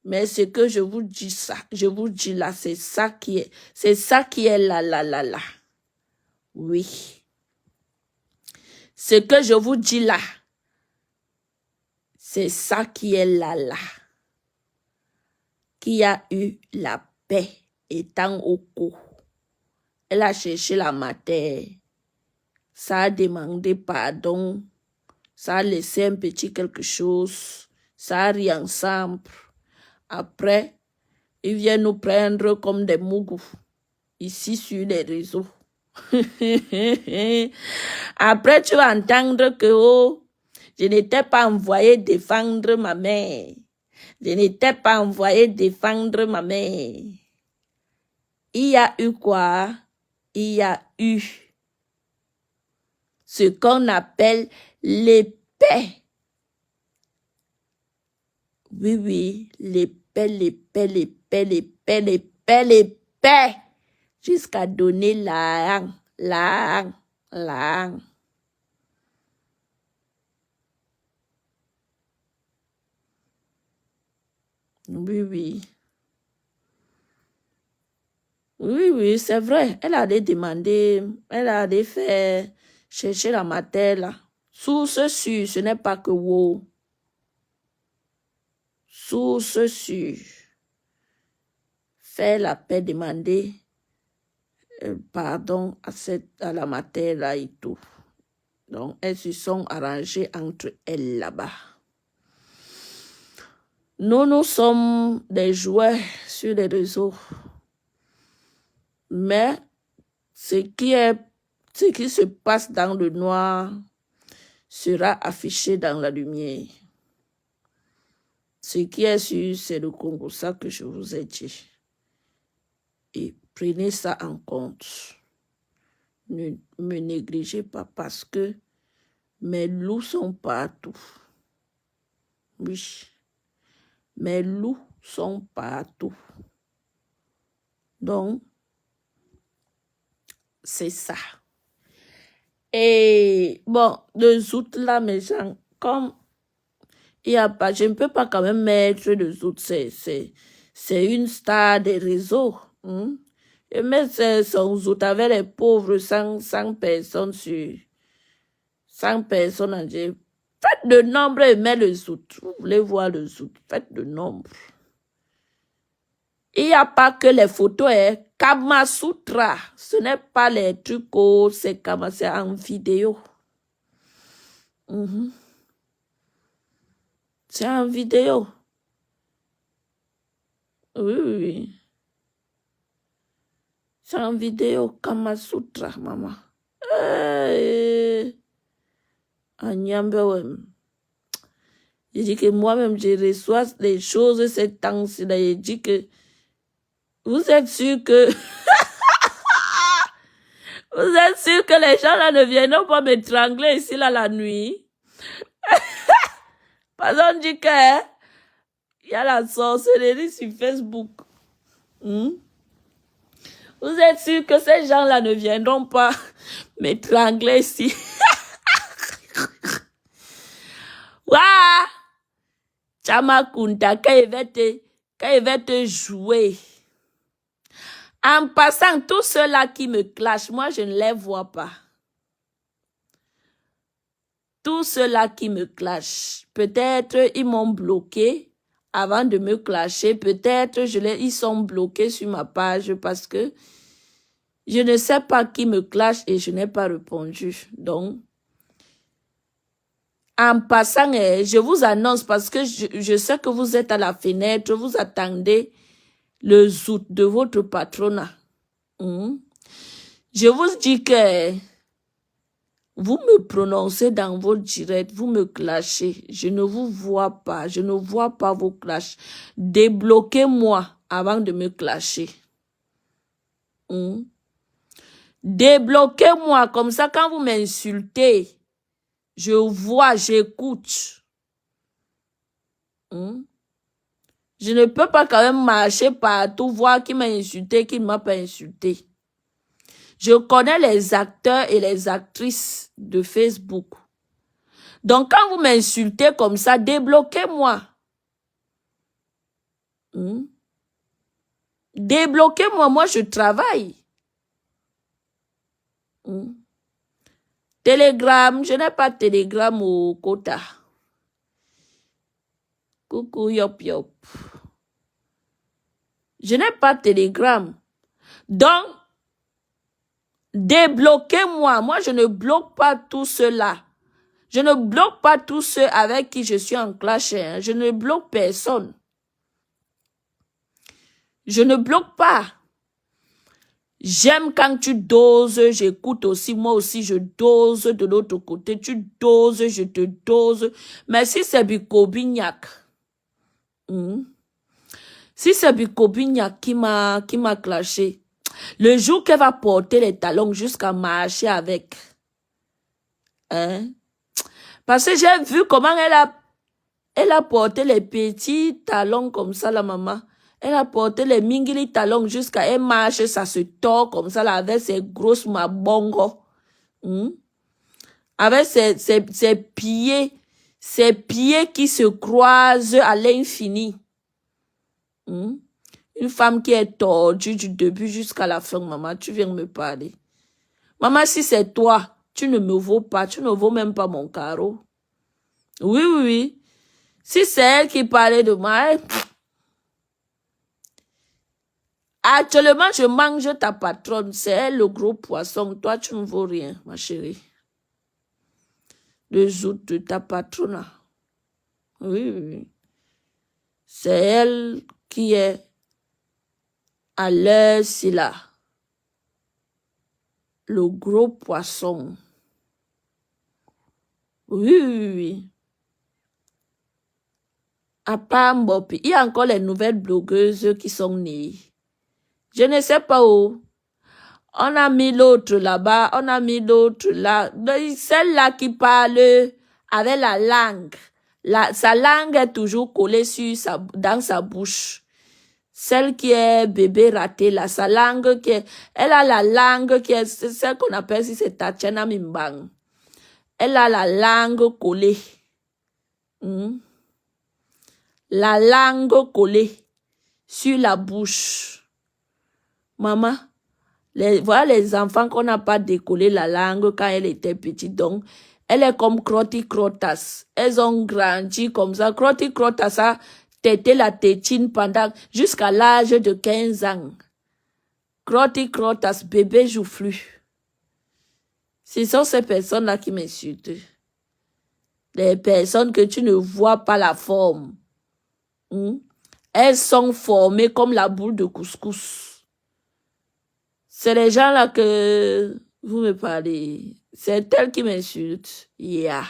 Mais ce que je vous dis ça, je vous dis là, c'est ça qui est là. Oui. Ce que je vous dis là, c'est ça qui est là. Qui a eu la paix étant au cou. Elle a cherché la matière. Ça a demandé pardon. Ça a laissé un petit quelque chose. Ça a ri ensemble. Après, ils viennent nous prendre comme des mougous. Ici sur les réseaux. Après, tu vas entendre que oh, je n'étais pas envoyé défendre ma mère. Je n'étais pas envoyé défendre ma mère. Il y a eu quoi? Il y a eu ce qu'on appelle l'épée. Oui, l'épée. l'épais, jusqu'à donner la langue. Oui. Oui, c'est vrai. Elle allait demander, elle allait faire chercher la matière là. Source sûre, ce n'est pas que wow. Source sûre. Faire la paix, demander pardon à la matière là et tout. Donc, elles se sont arrangées entre elles là-bas. Nous sommes des joueurs sur les réseaux. Mais ce qui se passe dans le noir sera affiché dans la lumière. Ce qui est sûr, c'est le Congo, ça que je vous ai dit. Et prenez ça en compte. Ne me négligez pas parce que mes loups sont partout. Oui. Mes loups sont partout. Donc, c'est ça. Et bon, le zout là, mes gens, comme il y a pas, je ne peux pas quand même mettre le zout, c'est une star des réseaux. Je mets son zout avec les pauvres 100 personnes sur 100 personnes en Dieu. Faites le nombre et mettez le zout. Vous voulez voir le zout, faites le nombre. Il n'y a pas que les photos, hein. Kama Sutra, ce n'est pas les trucs, c'est en vidéo. C'est en vidéo. Oui. C'est en vidéo, Kama Sutra, maman. Je dis que moi-même, je reçois des choses ces temps-ci. Je dis que vous êtes sûr que vous êtes sûr que les gens là ne viendront pas m'étrangler ici là la nuit? Parce qu'on dit que il y a la sorcellerie sur Facebook. Vous êtes sûr que ces gens là ne viendront pas m'étrangler ici? Waouh! Chamakunta, quand il va te jouer. En passant, tous ceux-là qui me clashent, moi, je ne les vois pas. Tous ceux-là qui me clashent, peut-être ils m'ont bloqué avant de me clasher. Peut-être ils sont bloqués sur ma page parce que je ne sais pas qui me clash et je n'ai pas répondu. Donc, en passant, je vous annonce parce que je sais que vous êtes à la fenêtre, vous attendez le zout de votre patronat. Je vous dis que vous me prononcez dans vos directs, vous me clashez. Je ne vous vois pas, je ne vois pas vos clashs. Débloquez-moi avant de me clasher. Débloquez-moi, comme ça quand vous m'insultez, je vois, j'écoute. Je ne peux pas quand même marcher partout, voir qui m'a insulté, qui ne m'a pas insulté. Je connais les acteurs et les actrices de Facebook. Donc, quand vous m'insultez comme ça, débloquez-moi. Débloquez-moi, moi je travaille. Telegram, je n'ai pas Telegram au quota. Coucou, yop. Je n'ai pas Telegram. Donc, débloquez-moi. Moi, je ne bloque pas tous ceux-là. Je ne bloque pas tous ceux avec qui je suis en clash. Je ne bloque personne. Je ne bloque pas. J'aime quand tu doses, j'écoute aussi, moi aussi je dose de l'autre côté. Tu doses, je te dose. Mais si c'est Bikobignac, si c'est Bikobignac qui m'a clashé, le jour qu'elle va porter les talons jusqu'à marcher avec, parce que j'ai vu comment elle a porté les petits talons comme ça, la maman. Elle a porté les mingili talons jusqu'à elle marche, ça se tord comme ça, là, avec ses grosses mabongos. Avec ses pieds qui se croisent à l'infini. Une femme qui est tordue du début jusqu'à la fin, maman, tu viens me parler. Maman, si c'est toi, tu ne me vaux pas, tu ne vaux même pas mon carreau. Oui, oui, oui. Si c'est elle qui parlait de moi, actuellement, je mange ta patronne, c'est elle le gros poisson, toi, tu ne vaux rien, ma chérie. Le jour de ta patronne. Oui, oui, oui. C'est elle qui est à l'heure, c'est là. Le gros poisson. Oui, oui, oui. À part Mbopi, il y a encore les nouvelles blogueuses qui sont nées. Je ne sais pas où. On a mis l'autre là-bas, on a mis l'autre là. Celle-là qui parle avec la langue. Sa langue est toujours collée dans sa bouche. Celle qui est bébé raté là, sa langue qui est... Elle a la langue qui est celle qu'on appelle ici, c'est Tatiana Mimbang. Elle a la langue collée. La langue collée sur la bouche. Maman, voilà les enfants qu'on n'a pas décollé la langue quand elle était petite. Donc, elle est comme Crotty Crotas. Elles ont grandi comme ça. Crotty Crotas a tété la tétine pendant jusqu'à l'âge de 15 ans. Crotty Crotas, bébé joufflu. Ce sont ces personnes-là qui m'insultent. Les personnes que tu ne vois pas la forme. Elles sont formées comme la boule de couscous. C'est les gens-là que vous me parlez. C'est elles qui m'insultent. Yeah.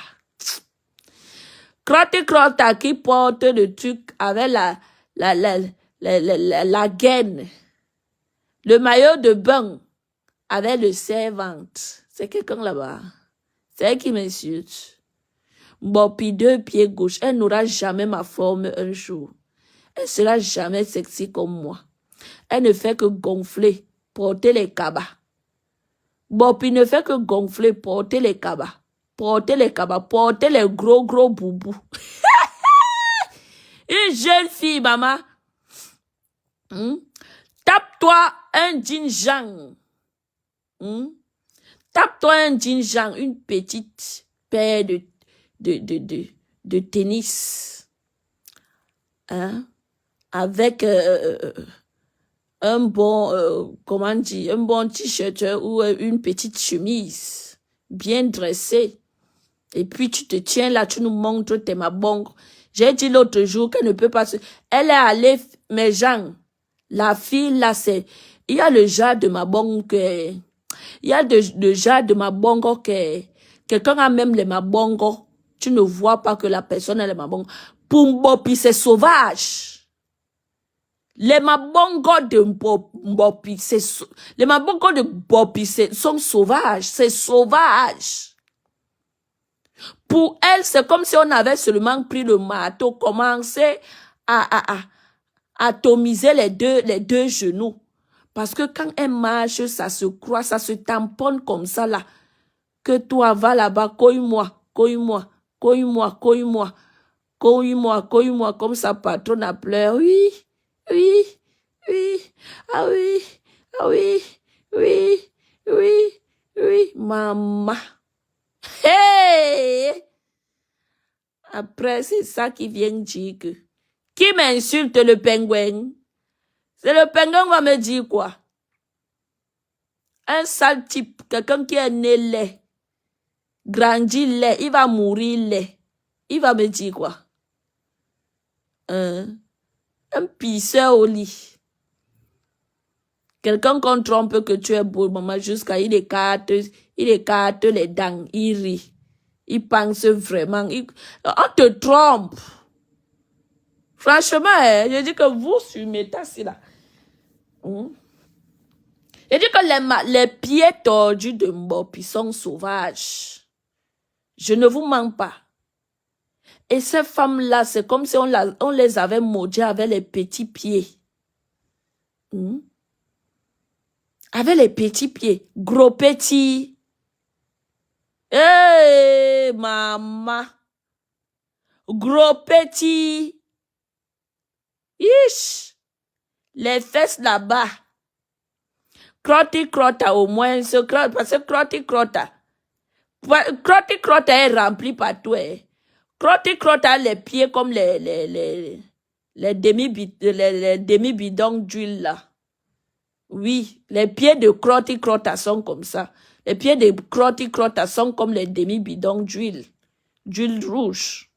Crotty Crota qui porte le truc avec la gaine. Le maillot de bain avec le servante. C'est quelqu'un là-bas. C'est elle qui m'insulte. Mbopi 2 pieds gauche. Elle n'aura jamais ma forme un jour. Elle sera jamais sexy comme moi. Elle ne fait que gonfler, porter les cabas. Mbopi ne fait que gonfler, porter les cabas. Porter les cabas, porter les gros boubous. Une jeune fille, maman. Tape-toi un jean. Tape-toi un jean, une petite paire de tennis. Avec un bon, comment dire, un bon t-shirt ou une petite chemise bien dressée. Et puis tu te tiens là, tu nous montres tes mabongs. J'ai dit l'autre jour qu'elle ne peut pas se... Elle est allée, mes gens, la fille là, c'est... Il y a le genre de mabong que... Il y a le genre de mabongo que... Quelqu'un a même les mabongos. Tu ne vois pas que la personne a les mabongos. Pour Mbopi, c'est sauvage. Les mabongos de Mbopi, les mabongos de Mbopi sont sauvages. C'est sauvage. Pour elle, c'est comme si on avait seulement pris le marteau, commencé à atomiser les deux genoux. Parce que quand elle marche, ça se croise, ça se tamponne comme ça là. Que toi, va là-bas, couille-moi, comme sa patronne a pleuré. Oui, oui, oui, ah oui, ah oui, oui, oui, oui, maman. Hey! Après, c'est ça qui vient dire que... Qui m'insulte le pingouin? C'est le pingouin va me dire quoi? Un sale type, quelqu'un qui est né laid, grandi laid, il va mourir laid. Il va me dire quoi? Un pisseur au lit. Quelqu'un qu'on trompe que tu es beau, maman, jusqu'à il écarte les dents, il rit. Il pense vraiment, on te trompe. Franchement, je dis que vous, sur mes tasses là. Je dis que les pieds tordus de Mbopi sont sauvages. Je ne vous mens pas. Et ces femmes-là, c'est comme si on les avait maudits avec les petits pieds. Avec les petits pieds, gros petits. Hey, maman. Gros petits. Ish. Les fesses là-bas. Crotti crotta au moins. Parce que crotti crotta est rempli partout. Crotti crotta a les pieds comme les demi-bidons d'huile là. Oui, les pieds de crotti crotta sont comme ça. Les pieds de crotti crotta sont comme les demi-bidons d'huile rouge.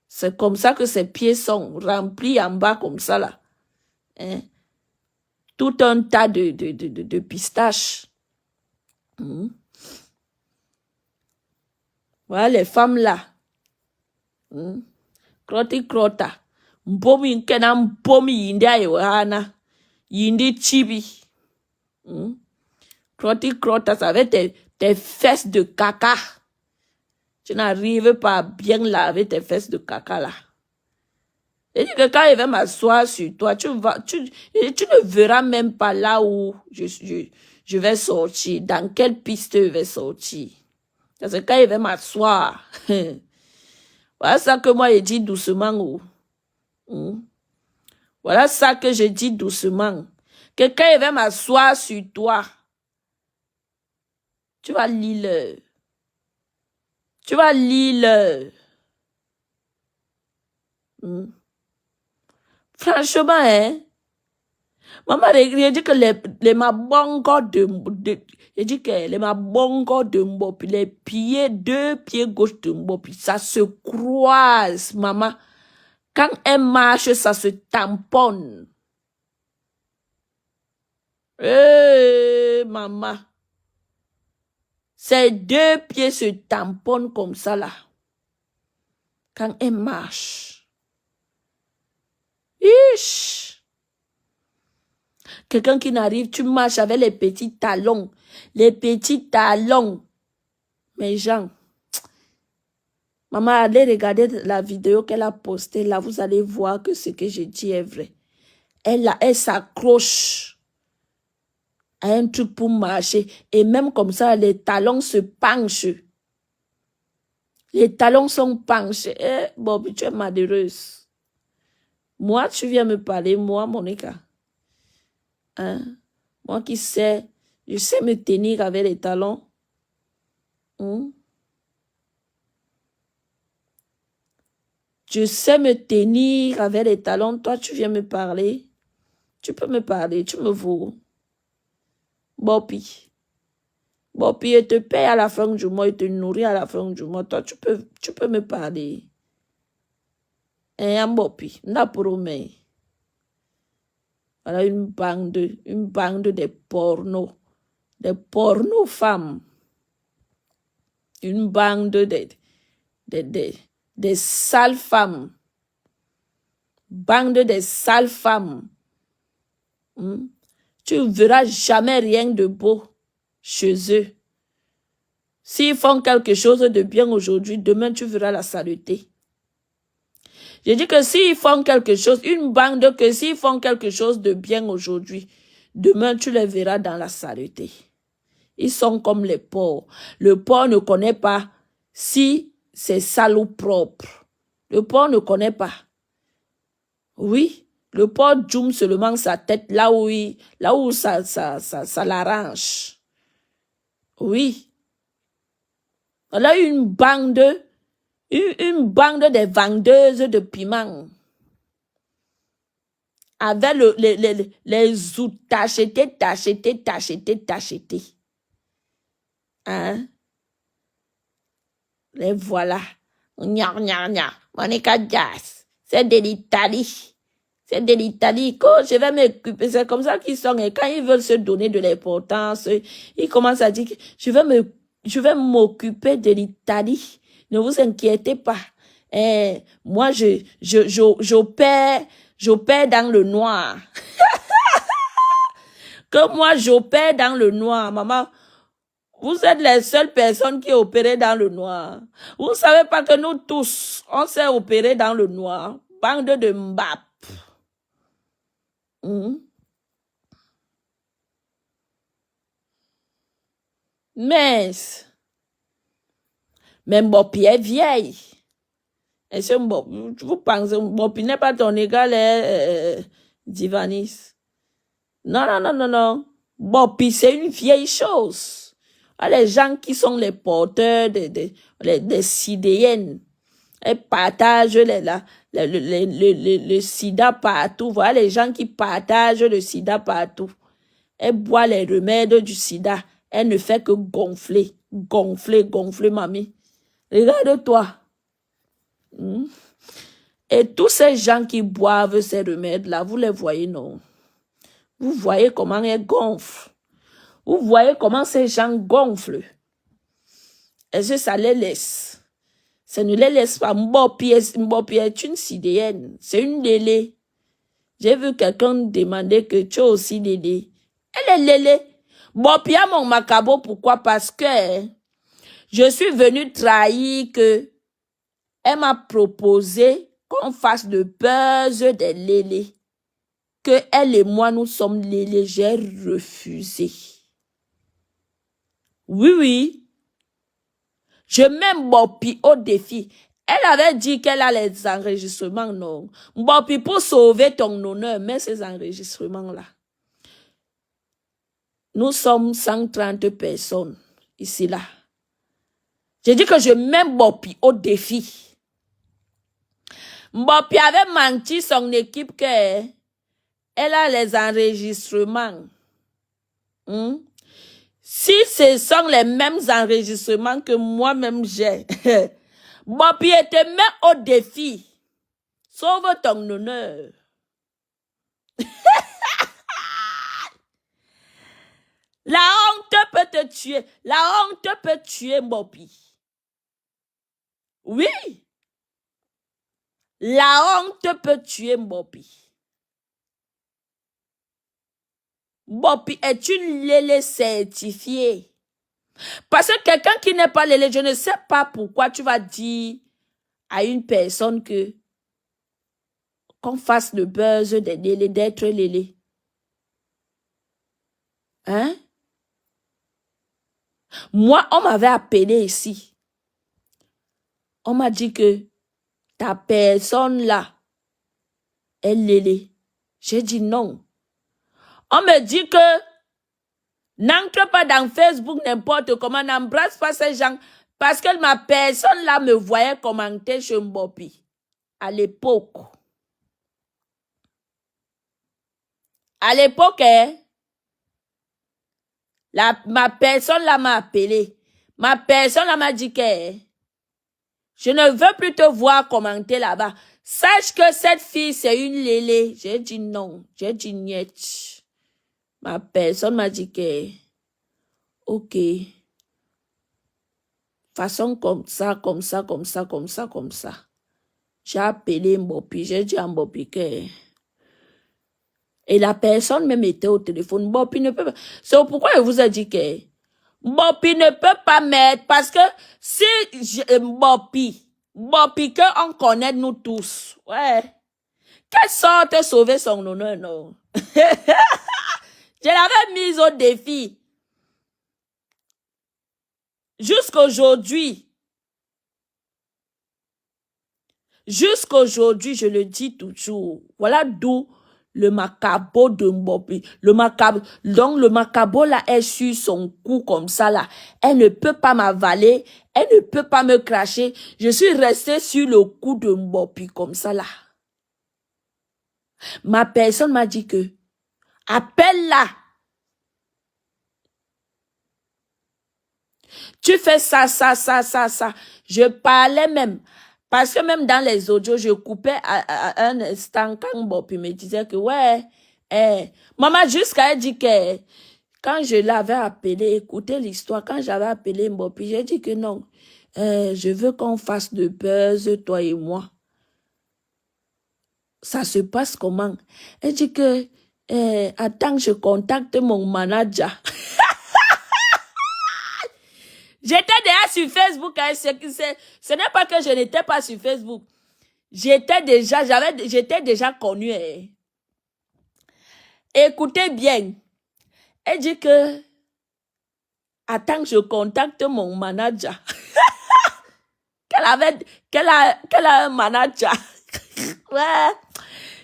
C'est comme ça que ses pieds sont remplis en bas comme ça là. Hein? Tout un tas de pistaches. Voilà les femmes là. Crotti crotta. Mpomi nkena mpomi yindi ayohana. Yindi chibi. Crotti crotta, ça va être tes fesses de caca. Tu n'arrives pas à bien laver tes fesses de caca là. Et dit que quand il va m'asseoir sur toi, tu ne verras même pas là où je vais sortir, dans quelle piste je vais sortir. Parce que quand il va m'asseoir, voilà ça que moi je dis doucement. Voilà ça que je dis doucement. Que quand il va m'asseoir sur toi, tu vas lire. Tu vas lire. Franchement, hein. Maman, il dit que les mabongos il dit que les mabongos de Mbopi, les pieds, 2 pieds gauche de Mbopi, ça se croise, maman. Quand elle marche, ça se tamponne. Maman. Ces 2 pieds se tamponnent comme ça, là. Quand elle marche. Ish. Quelqu'un qui n'arrive, tu marches avec les petits talons. Les petits talons. Mes gens. Maman, allez regarder la vidéo qu'elle a postée. Là, vous allez voir que ce que je dis est vrai. Elle s'accroche à un truc pour marcher. Et même comme ça, les talons se penchent. Les talons sont penchés. Bobby, tu es malheureuse. Moi, tu viens me parler, moi, Monica. Hein? Moi qui sais, je sais me tenir avec les talons. Je sais me tenir avec les talons. Toi, tu viens me parler. Tu peux me parler, tu me vaux. Bobby. Bobby, il te paye à la fin du mois, il te nourrit à la fin du mois. Toi, tu peux me parler. Bobby, n'a promis. Voilà une bande de pornos. Des pornos femmes. Une bande des sales femmes. Bande des sales femmes. Tu ne verras jamais rien de beau chez eux. S'ils font quelque chose de bien aujourd'hui, demain tu verras la saleté. Je dis que s'ils font quelque chose, une bande que s'ils font quelque chose de bien aujourd'hui, demain tu les verras dans la saleté. Ils sont comme les porcs. Le porc ne connaît pas si c'est sale ou propre. Le porc ne connaît pas. Oui, le porc zoome seulement sa tête là où ça l'arrange. Oui. Voilà une bande des vendeuses de piment. Avec les outils tachetés. Hein? Les voilà. Monica Jazz. C'est de l'Italie. C'est de l'Italie. Quand je vais m'occuper, c'est comme ça qu'ils sont. Et quand ils veulent se donner de l'importance, ils commencent à dire que je vais m'occuper de l'Italie. Ne vous inquiétez pas. Moi, j'opère dans le noir. Que moi, j'opère dans le noir, maman. Vous êtes les seules personnes qui opèrent dans le noir. Vous ne savez pas que nous tous, on s'est opéré dans le noir. Bande de mbap. Mince. Mais Mbopi est vieille. Est-ce que vous pensez que Mbopi n'est pas ton égal, Divanis? Non, non, non, non, non. Mbopi, c'est une vieille chose. Ah, les gens qui sont les porteurs des CDN, ils partagent le sida partout. Voilà les gens qui partagent le sida partout. Elle boit les remèdes du sida. Elle ne fait que gonfler, gonfler, gonfler, mamie. Regarde-toi. Et tous ces gens qui boivent ces remèdes-là, vous les voyez, non? Vous voyez comment elles gonflent. Vous voyez comment ces gens gonflent. Est-ce que ça les laisse? Ça ne les laisse pas. Mbopi est une CDN. C'est une lélé. J'ai vu quelqu'un demander que tu es aussi lélé. Elle est lélé. Mbopi a mon macabo. Pourquoi? Parce que je suis venue trahir que elle m'a proposé qu'on fasse le buzz des lélés. Que elle et moi, nous sommes lélés. J'ai refusé. Oui, oui. Je mets Mbopi au défi. Elle avait dit qu'elle a les enregistrements, non. Mbopi, pour sauver ton honneur, mets ces enregistrements-là. Nous sommes 130 personnes, ici, là. J'ai dit que je mets Mbopi au défi. Mbopi avait menti son équipe qu'elle a les enregistrements. Si ce sont les mêmes enregistrements que moi-même j'ai, Mbopi te met au défi. Sauve ton honneur. La honte peut te tuer. La honte peut tuer Mbopi. Oui. La honte peut tuer Mbopi. Mbopi est une lélé certifiée. Parce que quelqu'un qui n'est pas lélé, je ne sais pas pourquoi tu vas dire à une personne que qu'on fasse le buzz des lélés, d'être lélé. Hein? Moi, on m'avait appelé ici. On m'a dit que ta personne là est lélé. J'ai dit non. On me dit que n'entre pas dans Facebook n'importe comment, n'embrasse pas ces gens parce que ma personne là me voyait commenter chez Mbopi à l'époque. À l'époque, ma personne là m'a appelé. Ma personne là m'a dit que je ne veux plus te voir commenter là-bas. Sache que cette fille, c'est une lélé. J'ai dit non. J'ai dit niet. Ma personne m'a dit que, ok. Façon comme ça, comme ça, comme ça, comme ça, comme ça. J'ai appelé Mbopi. J'ai dit à Mbopi que... Et la personne même était au téléphone. Mbopi ne peut pas... C'est pourquoi je vous ai dit que... Mbopi ne peut pas mettre... Parce que si Mbopi qu'on connaît nous tous, ouais. Quelle sorte de sauver son honneur, non? Je l'avais mise au défi. Jusqu'aujourd'hui, je le dis toujours. Voilà d'où le macabo de Mbopi. Donc le macabo là est sur son cou comme ça là. Elle ne peut pas m'avaler. Elle ne peut pas me cracher. Je suis restée sur le cou de Mbopi comme ça là. Ma personne m'a dit que appelle-la. Tu fais ça, ça, ça, ça, ça. Je parlais même. Parce que même dans les audios, je coupais à un instant quand Mbopi me disait que ouais, maman jusqu'à elle dit que quand je l'avais appelé, écoutez l'histoire, quand j'avais appelé Mbopi, j'ai dit que non, je veux qu'on fasse de buzz, toi et moi. Ça se passe comment? Elle dit que, attends, je contacte mon manager. J'étais déjà sur Facebook, hein, ce n'est pas que je n'étais pas sur Facebook. J'étais déjà connue. Hein. Écoutez bien. Elle dit que Attends que je contacte mon manager. Qu'elle a un manager. Ouais.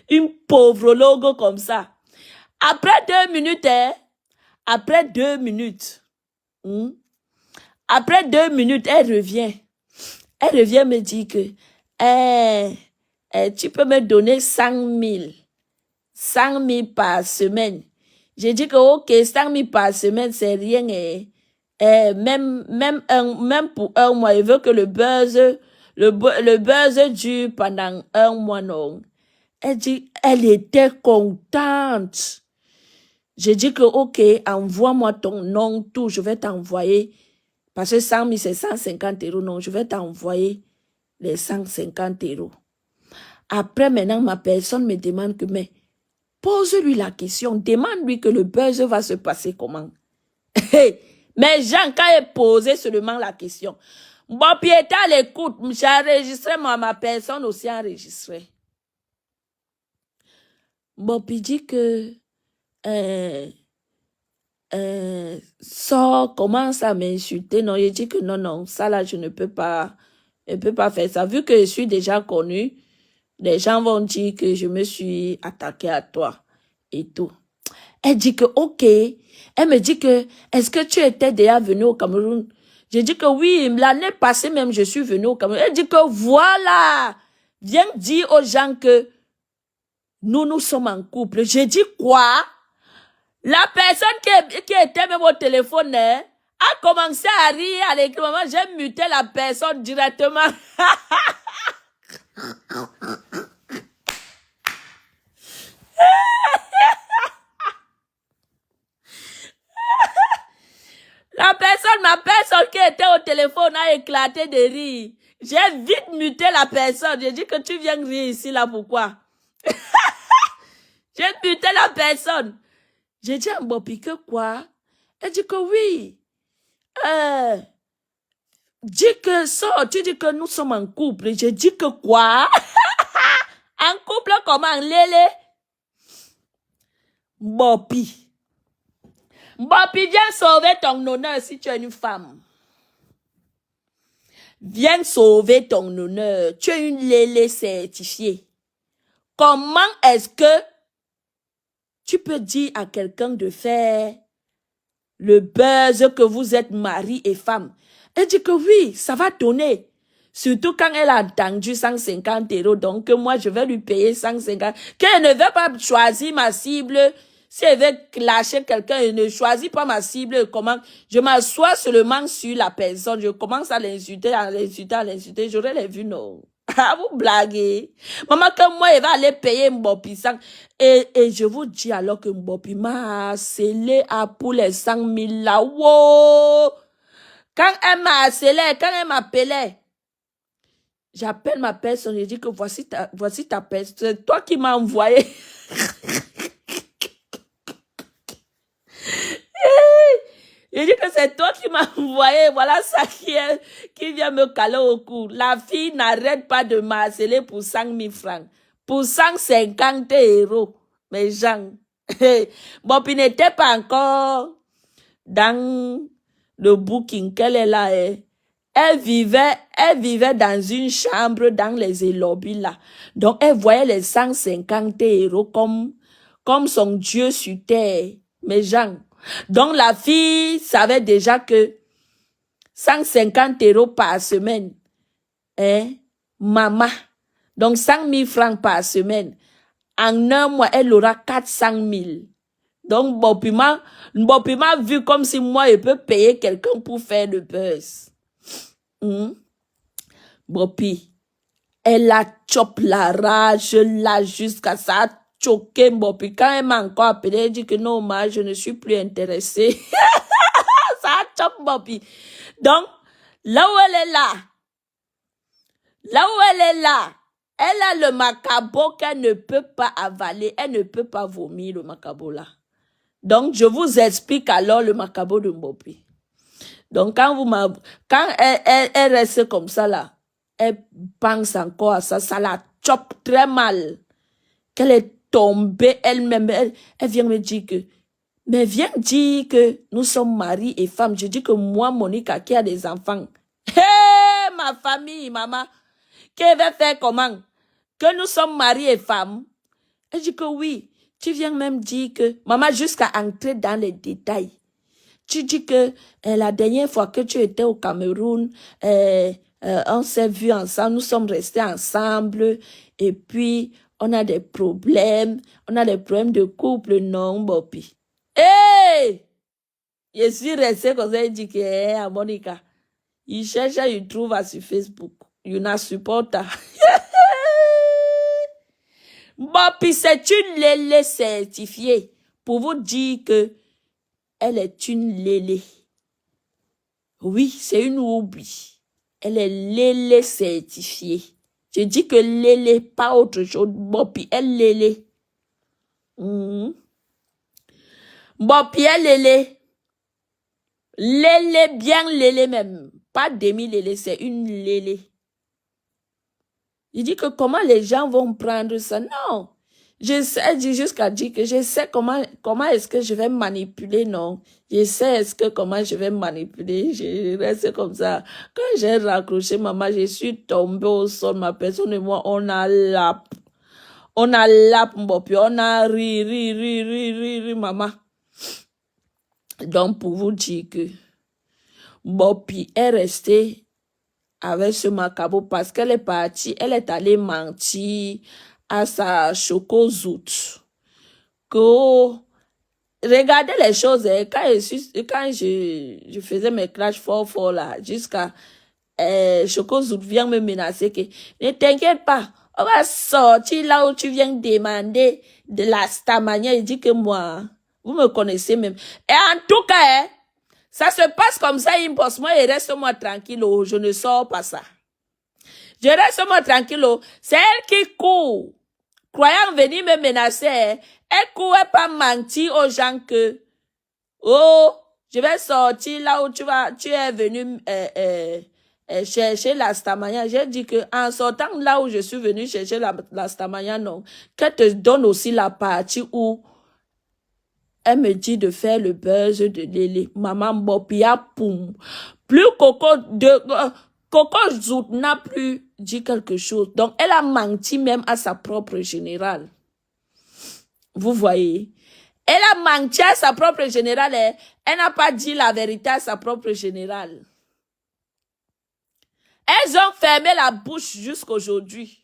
Une pauvre logo comme ça. Après 2 minutes, après 2 minutes, après 2 minutes, elle revient. Elle revient me dire que, tu peux me donner 100 000. 100 000 par semaine. J'ai dit que, ok, 100 000 par semaine, c'est rien. Même pour un mois, il veut que le buzz dure pendant un mois, non. Elle dit, elle était contente. J'ai dit que, ok, envoie-moi ton nom, tout, je vais t'envoyer. Parce que 100 000, c'est 150 €, non, je vais t'envoyer les 150 €. Après, maintenant, ma personne me demande que, mais, pose-lui la question, demande-lui que le buzz va se passer comment. Mais Jean, quand il posait seulement la question, bon, puis il était à l'écoute, j'ai enregistré, moi, ma personne aussi enregistrée. Bon, puis il dit que, sort, commence à m'insulter. Non, il dit que non, ça là, je ne peux pas faire ça. Vu que je suis déjà connue, les gens vont dire que je me suis attaquée à toi et tout. Elle dit que, ok. Elle me dit que, est-ce que tu étais déjà venu au Cameroun? J'ai dit que oui, l'année passée même, je suis venu au Cameroun. Elle dit que voilà, viens dire aux gens que nous sommes en couple. J'ai dit quoi? La personne qui était même au téléphone a commencé à rire à l'écrit. Maman, j'ai muté la personne directement. Ma personne qui était au téléphone a éclaté de rire. J'ai vite muté la personne. J'ai dit que tu viens rire ici, là, pourquoi? J'ai muté la personne. J'ai dit à Mbopi que quoi? Elle dit que oui. Dis que ça, tu dis que nous sommes en couple. J'ai dit que quoi? En couple comment, Lélé? Mbopi, viens sauver ton honneur si tu es une femme. Viens sauver ton honneur. Tu es une Lélé certifiée. Comment est-ce que tu peux dire à quelqu'un de faire le buzz que vous êtes mari et femme? Elle dit que oui, ça va donner. Surtout quand elle a entendu 150 €, donc moi je vais lui payer 150. Qu'elle ne veut pas choisir ma cible. Si elle veut clasher quelqu'un, elle ne choisit pas ma cible. Comment? Je m'assois seulement sur la personne. Je commence à l'insulter, J'aurais les vues, non. Ah, vous blaguez. Maman, que moi, elle va aller payer Mbopi 100. Et je vous dis alors que Mbopi m'a scellé à pour les 100 000 là. Wow! Quand elle m'a harcelé, quand elle m'appelait, j'appelle ma personne, je dis que voici ta personne, c'est toi qui m'as envoyé. Je dis que c'est toi qui m'as envoyé, voilà ça qui vient me caler au cou. La fille n'arrête pas de m'harceler pour 100 000 francs, pour 150 €. Mais Jean, bon, puis n'était pas encore dans le booking qu'elle est là. Elle vivait dans une chambre dans les lobbies là. Donc, elle voyait les 150 € comme son Dieu sur terre. Mais Jean, donc la fille savait déjà que 150 € par semaine, maman, donc 100 000 francs par semaine. En un mois, elle aura 400 000. Donc, Mbopi m'a vu comme si moi, je peux payer quelqu'un pour faire le buzz. Mbopi, elle a chop la rage là jusqu'à ça a choqué Mbopi. Quand elle m'a encore appelé, elle dit que non, moi, je ne suis plus intéressée. Ça a chop Mbopi. Donc, là où elle est là, elle a le macabo qu'elle ne peut pas avaler. Elle ne peut pas vomir le macabo là. Donc, je vous explique alors le macabo de Mbopi. Donc, quand elle reste comme ça là, elle pense encore à ça, ça la chope très mal. Qu'elle est tombée elle-même, elle vient me dire que Mais viens dire que nous sommes mari et femme. Je dis que moi, Monica, qui a des enfants. Hé, ma famille, maman, qui va faire comment? Que nous sommes mari et femme. Elle dit que oui. Tu viens même dire que, maman, jusqu'à entrer dans les détails. Tu dis que la dernière fois que tu étais au Cameroun, on s'est vus ensemble, nous sommes restés ensemble, et puis on a des problèmes de couple, non, Bopi. Hey! Je suis restée comme ça, il dit que, à Monica, il cherche, il trouve sur Facebook, il n'a supporta. Bopi, c'est une lélé certifiée pour vous dire que elle est une lélé. Oui, c'est une oubli. Elle est lélé certifiée. Je dis que lélé, pas autre chose. Bopi, elle lélé. Bopi, elle lélé. Lélé, bien lélé même. Pas demi-lélé, c'est une lélé. Je dis que comment les gens vont prendre ça? Non. Je sais jusqu'à dire que je sais comment est-ce que je vais manipuler, non. Je sais comment je vais manipuler. Je reste comme ça. Quand j'ai raccroché, maman, je suis tombée au sol. Ma personne et moi, on a lap. On a lap, puis on a ri, maman. Donc, pour vous dire que Bopi est restée avec ce macabre parce qu'elle est partie, elle est allée mentir à sa chocozoute. Que regardez les choses, quand je faisais mes clashs fort là, jusqu'à chocozoute vient me menacer que ne t'inquiète pas, on va sortir là où tu viens demander de la stamania. Il dit que moi, vous me connaissez même. Et en tout cas, ça se passe comme ça, impose-moi et reste-moi tranquille, je ne sors pas ça. Je reste-moi tranquille, c'est elle qui court. Croyant venir me menacer, elle courait pas mentir aux gens que, je vais sortir là où tu es venu chercher la stamania. J'ai dit que en sortant là où je suis venu chercher la stamania, non, qu'elle te donne aussi la partie où elle me dit de faire le buzz de Lélé. Maman Bopia poum. Plus Coco Zout n'a plus dit quelque chose. Donc, elle a menti même à sa propre générale. Vous voyez? Elle a menti à sa propre générale. Elle n'a pas dit la vérité à sa propre générale. Elles ont fermé la bouche jusqu'aujourd'hui.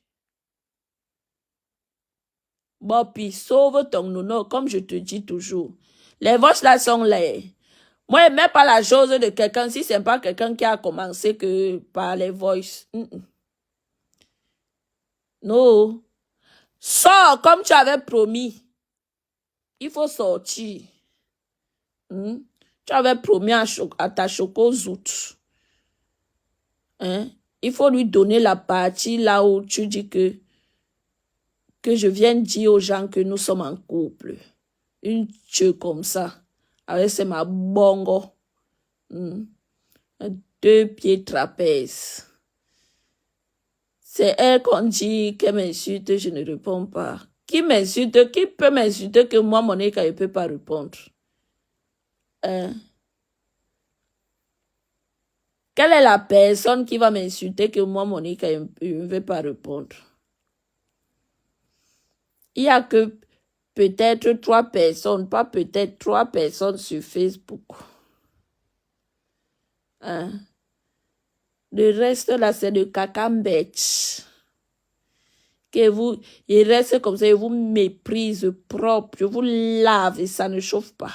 Bopi, sauve ton nono, comme je te dis toujours. Les voix là sont là. Moi, je ne mets pas la chose de quelqu'un si ce n'est pas quelqu'un qui a commencé que par les voices. Non. Sors comme tu avais promis. Il faut sortir. Tu avais promis à ta chocozoute. Il faut lui donner la partie là où tu dis que je viens dire aux gens que nous sommes en couple. Une tue comme ça. Avec c'est ma bongo. 2 pieds trapèzes. C'est elle qu'on dit qu'elle m'insulte, je ne réponds pas. Qui m'insulte? Qui peut m'insulter que moi, Monica, je ne peux pas répondre? Quelle est la personne qui va m'insulter que moi, Monica, je ne vais pas répondre? Il n'y a que peut-être 3 personnes, pas peut-être 3 personnes sur Facebook. Le reste, là, c'est de cacambette. Il reste comme ça, il vous méprise propre, je vous lave et ça ne chauffe pas.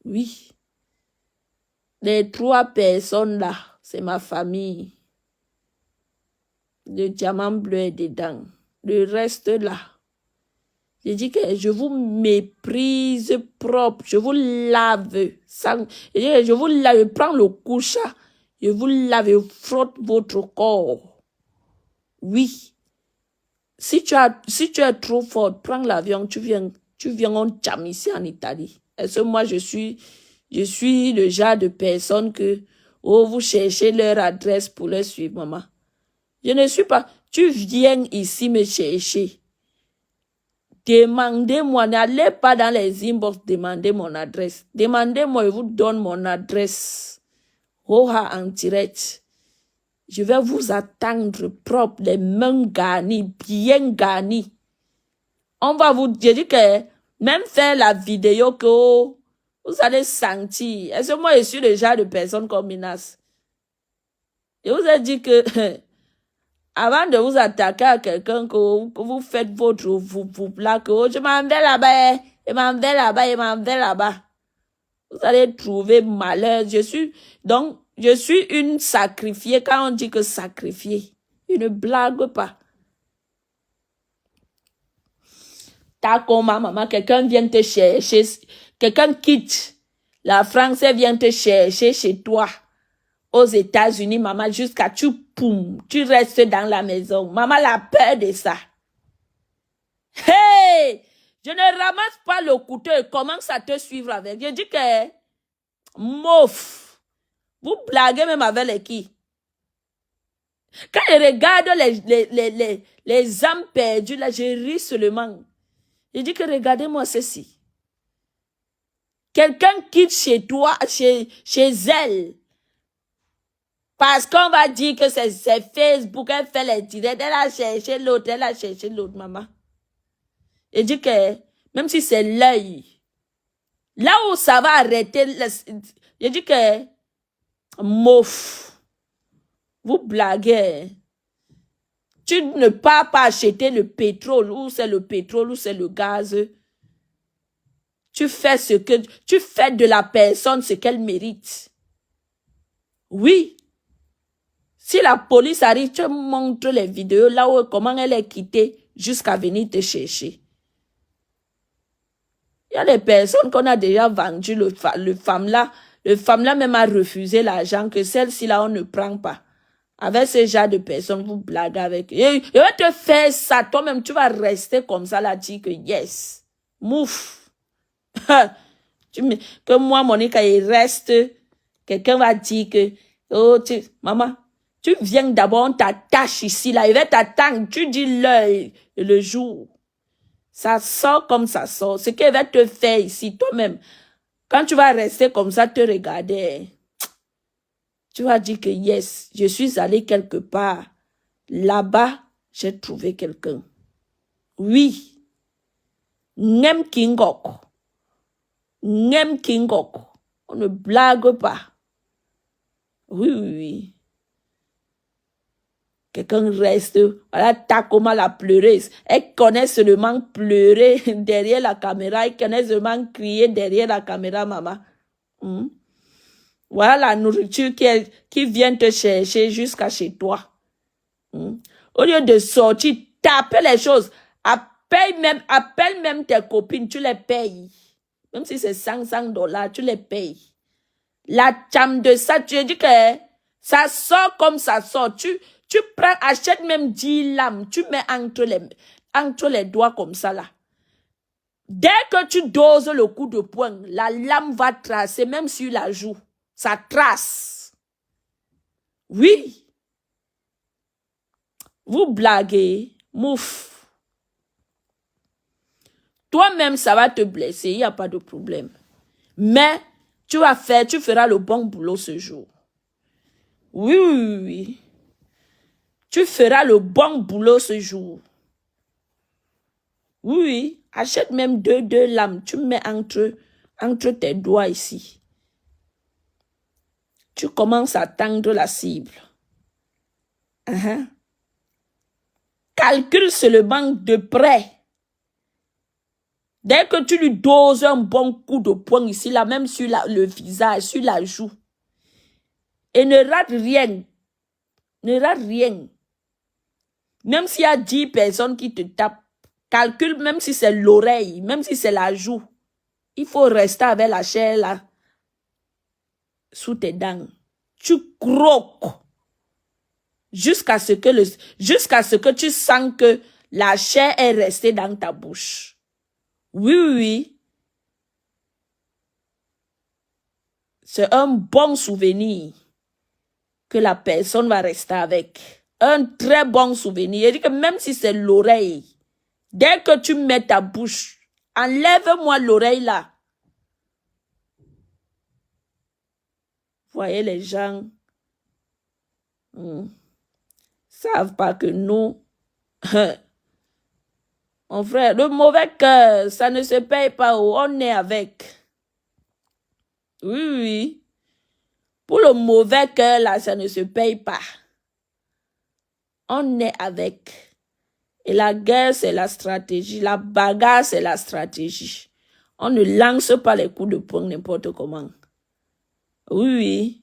Oui. Les 3 personnes là, c'est ma famille. Le diamant bleu est dedans. Le reste là, je dis que je vous méprise propre, je vous lave. Je vous lave, je prends le coucha, je vous lave, je frotte votre corps. Oui. Si tu es trop fort, prends l'avion, tu viens en jam ici en Italie. Est-ce que moi, je suis le genre de personne que, vous cherchez leur adresse pour les suivre, maman. Je ne suis pas, tu viens ici me chercher. Demandez-moi, n'allez pas dans les inbox, demandez mon adresse. Demandez-moi, je vous donne mon adresse. Oha en direct. Je vais vous attendre propre, les mains garnies, bien garnies. On va vous dire que même faire la vidéo que vous allez sentir. Est-ce que moi je suis le genre de personne qu'on menace? Je vous ai dit que avant de vous attaquer à quelqu'un, que vous faites votre là, que je m'en vais là-bas, je m'en vais là-bas, je m'en vais là-bas. Vous allez trouver malheur. Je suis une sacrifiée. Quand on dit que sacrifiée, il ne blague pas. T'as comme maman, quelqu'un vient te chercher, quelqu'un quitte la France et vient te chercher chez toi, aux États-Unis, maman, jusqu'à tu restes dans la maison. Maman, la peur de ça. Hey! Je ne ramasse pas le couteau et commence à te suivre avec. Je dis que, mouf, vous blaguez même avec les qui? Quand je regarde les âmes perdues, là, je ris seulement. Je dis que regardez-moi ceci. Quelqu'un quitte chez toi, chez elle. Parce qu'on va dire que c'est Facebook, elle fait les directs, elle a cherché l'autre, maman. Je dis que, même si c'est l'œil, là où ça va arrêter, je dis que, mouf, vous blaguez. Tu ne pars pas acheter le pétrole, ou c'est le pétrole, ou c'est le gaz. Tu fais de la personne ce qu'elle mérite. Oui. Si la police arrive, tu montres les vidéos là où comment elle est quittée jusqu'à venir te chercher. Il y a des personnes qu'on a déjà vendues, le femme là même a refusé l'argent que celle-ci là on ne prend pas. Avec ce genre de personnes, vous blaguez avec eux. Et va te faire ça, toi-même tu vas rester comme ça là, dire que yes, mouf. Que moi, Monica, il reste, quelqu'un va dire que, oh, maman, tu viens d'abord, on t'attache ici, là, il va t'attendre, tu dis l'heure, le jour. Ça sort comme ça sort. Ce qu'il va te faire ici, toi-même, quand tu vas rester comme ça, te regarder, tu vas dire que yes, je suis allé quelque part. Là-bas, j'ai trouvé quelqu'un. Oui. Nem Kingok. Nem Kingok. On ne blague pas. Oui. Quelqu'un reste, voilà, Takoma la pleureuse. Elle connaît seulement pleurer derrière la caméra. Elle connaît seulement crier derrière la caméra, maman. Voilà la nourriture qui vient te chercher jusqu'à chez toi. Au lieu de sortir, taper les choses. Appelle même tes copines, tu les payes. Même si c'est $500, tu les payes. La cham de ça, tu dis que ça sort comme ça sort. Tu prends, achète même 10 lames, tu mets entre les doigts comme ça là. Dès que tu doses le coup de poing, la lame va tracer même sur la joue. Ça trace. Oui. Vous blaguez, mouf. Toi-même, ça va te blesser, il n'y a pas de problème. Mais tu feras le bon boulot ce jour. Oui. Tu feras le bon boulot ce jour. Oui. Achète même deux lames, tu mets entre tes doigts ici. Tu commences à tendre la cible. Calcule seulement de près. Dès que tu lui doses un bon coup de poing ici, là, même sur le visage, sur la joue, et ne rate rien. Ne rate rien. Même s'il y a 10 personnes qui te tapent, calcule même si c'est l'oreille, même si c'est la joue. Il faut rester avec la chair là, sous tes dents. Tu croques. Jusqu'à ce que tu sens que la chair est restée dans ta bouche. Oui. C'est un bon souvenir que la personne va rester avec. Un très bon souvenir. Il dit que même si c'est l'oreille, Dès que tu mets ta bouche, enlève-moi l'oreille là. Voyez, les gens savent pas que nous, mon frère, le mauvais cœur, ça ne se paye pas, on est avec. Oui, oui. Pour le mauvais cœur là, ça ne se paye pas. On est avec. Et la guerre, c'est la stratégie. La bagarre, c'est la stratégie. On ne lance pas les coups de poing n'importe comment. Oui, oui.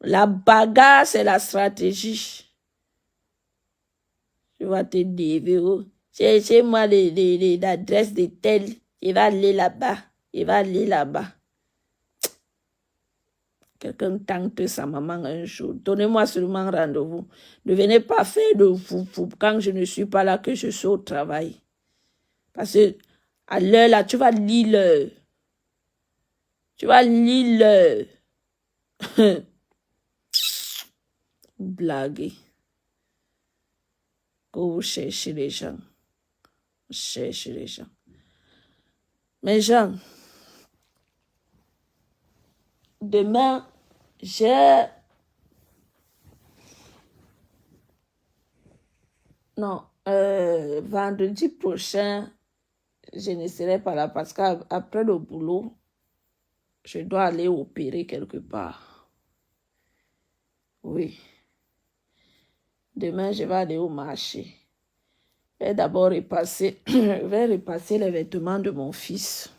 La bagarre, c'est la stratégie. Je vais te dire, cherchez-moi l'adresse de tel. Il va aller là-bas. Il va aller là-bas. Quelqu'un tente sa maman un jour. Donnez-moi seulement rendez-vous. Ne venez pas faire de fou quand je ne suis pas là, que je suis au travail. Parce que à l'heure là, tu vas lire l'heure. Tu vas lire l'heure. Blaguez. Que vous cherchez les gens. Cherchez les gens. Mes gens, demain, vendredi prochain, je ne serai pas là parce qu'après le boulot, je dois aller opérer quelque part. Oui. Demain, je vais aller au marché. Je vais d'abord repasser, les vêtements de mon fils.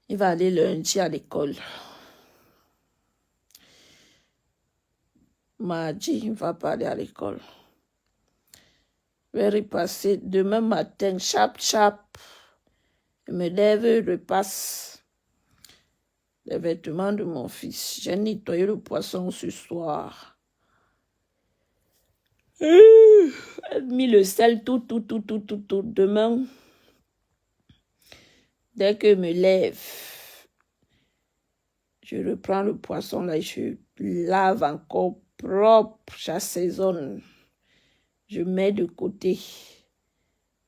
Il va aller lundi à l'école. Mardi, il ne va pas aller à l'école. Je vais repasser demain matin, chap. Je me lève et repasse les vêtements de mon fils. J'ai nettoyé le poisson ce soir. J'ai mis le sel, tout. Demain, dès que je me lève, je reprends le poisson là, je lave encore propre, j'assaisonne. Je mets de côté.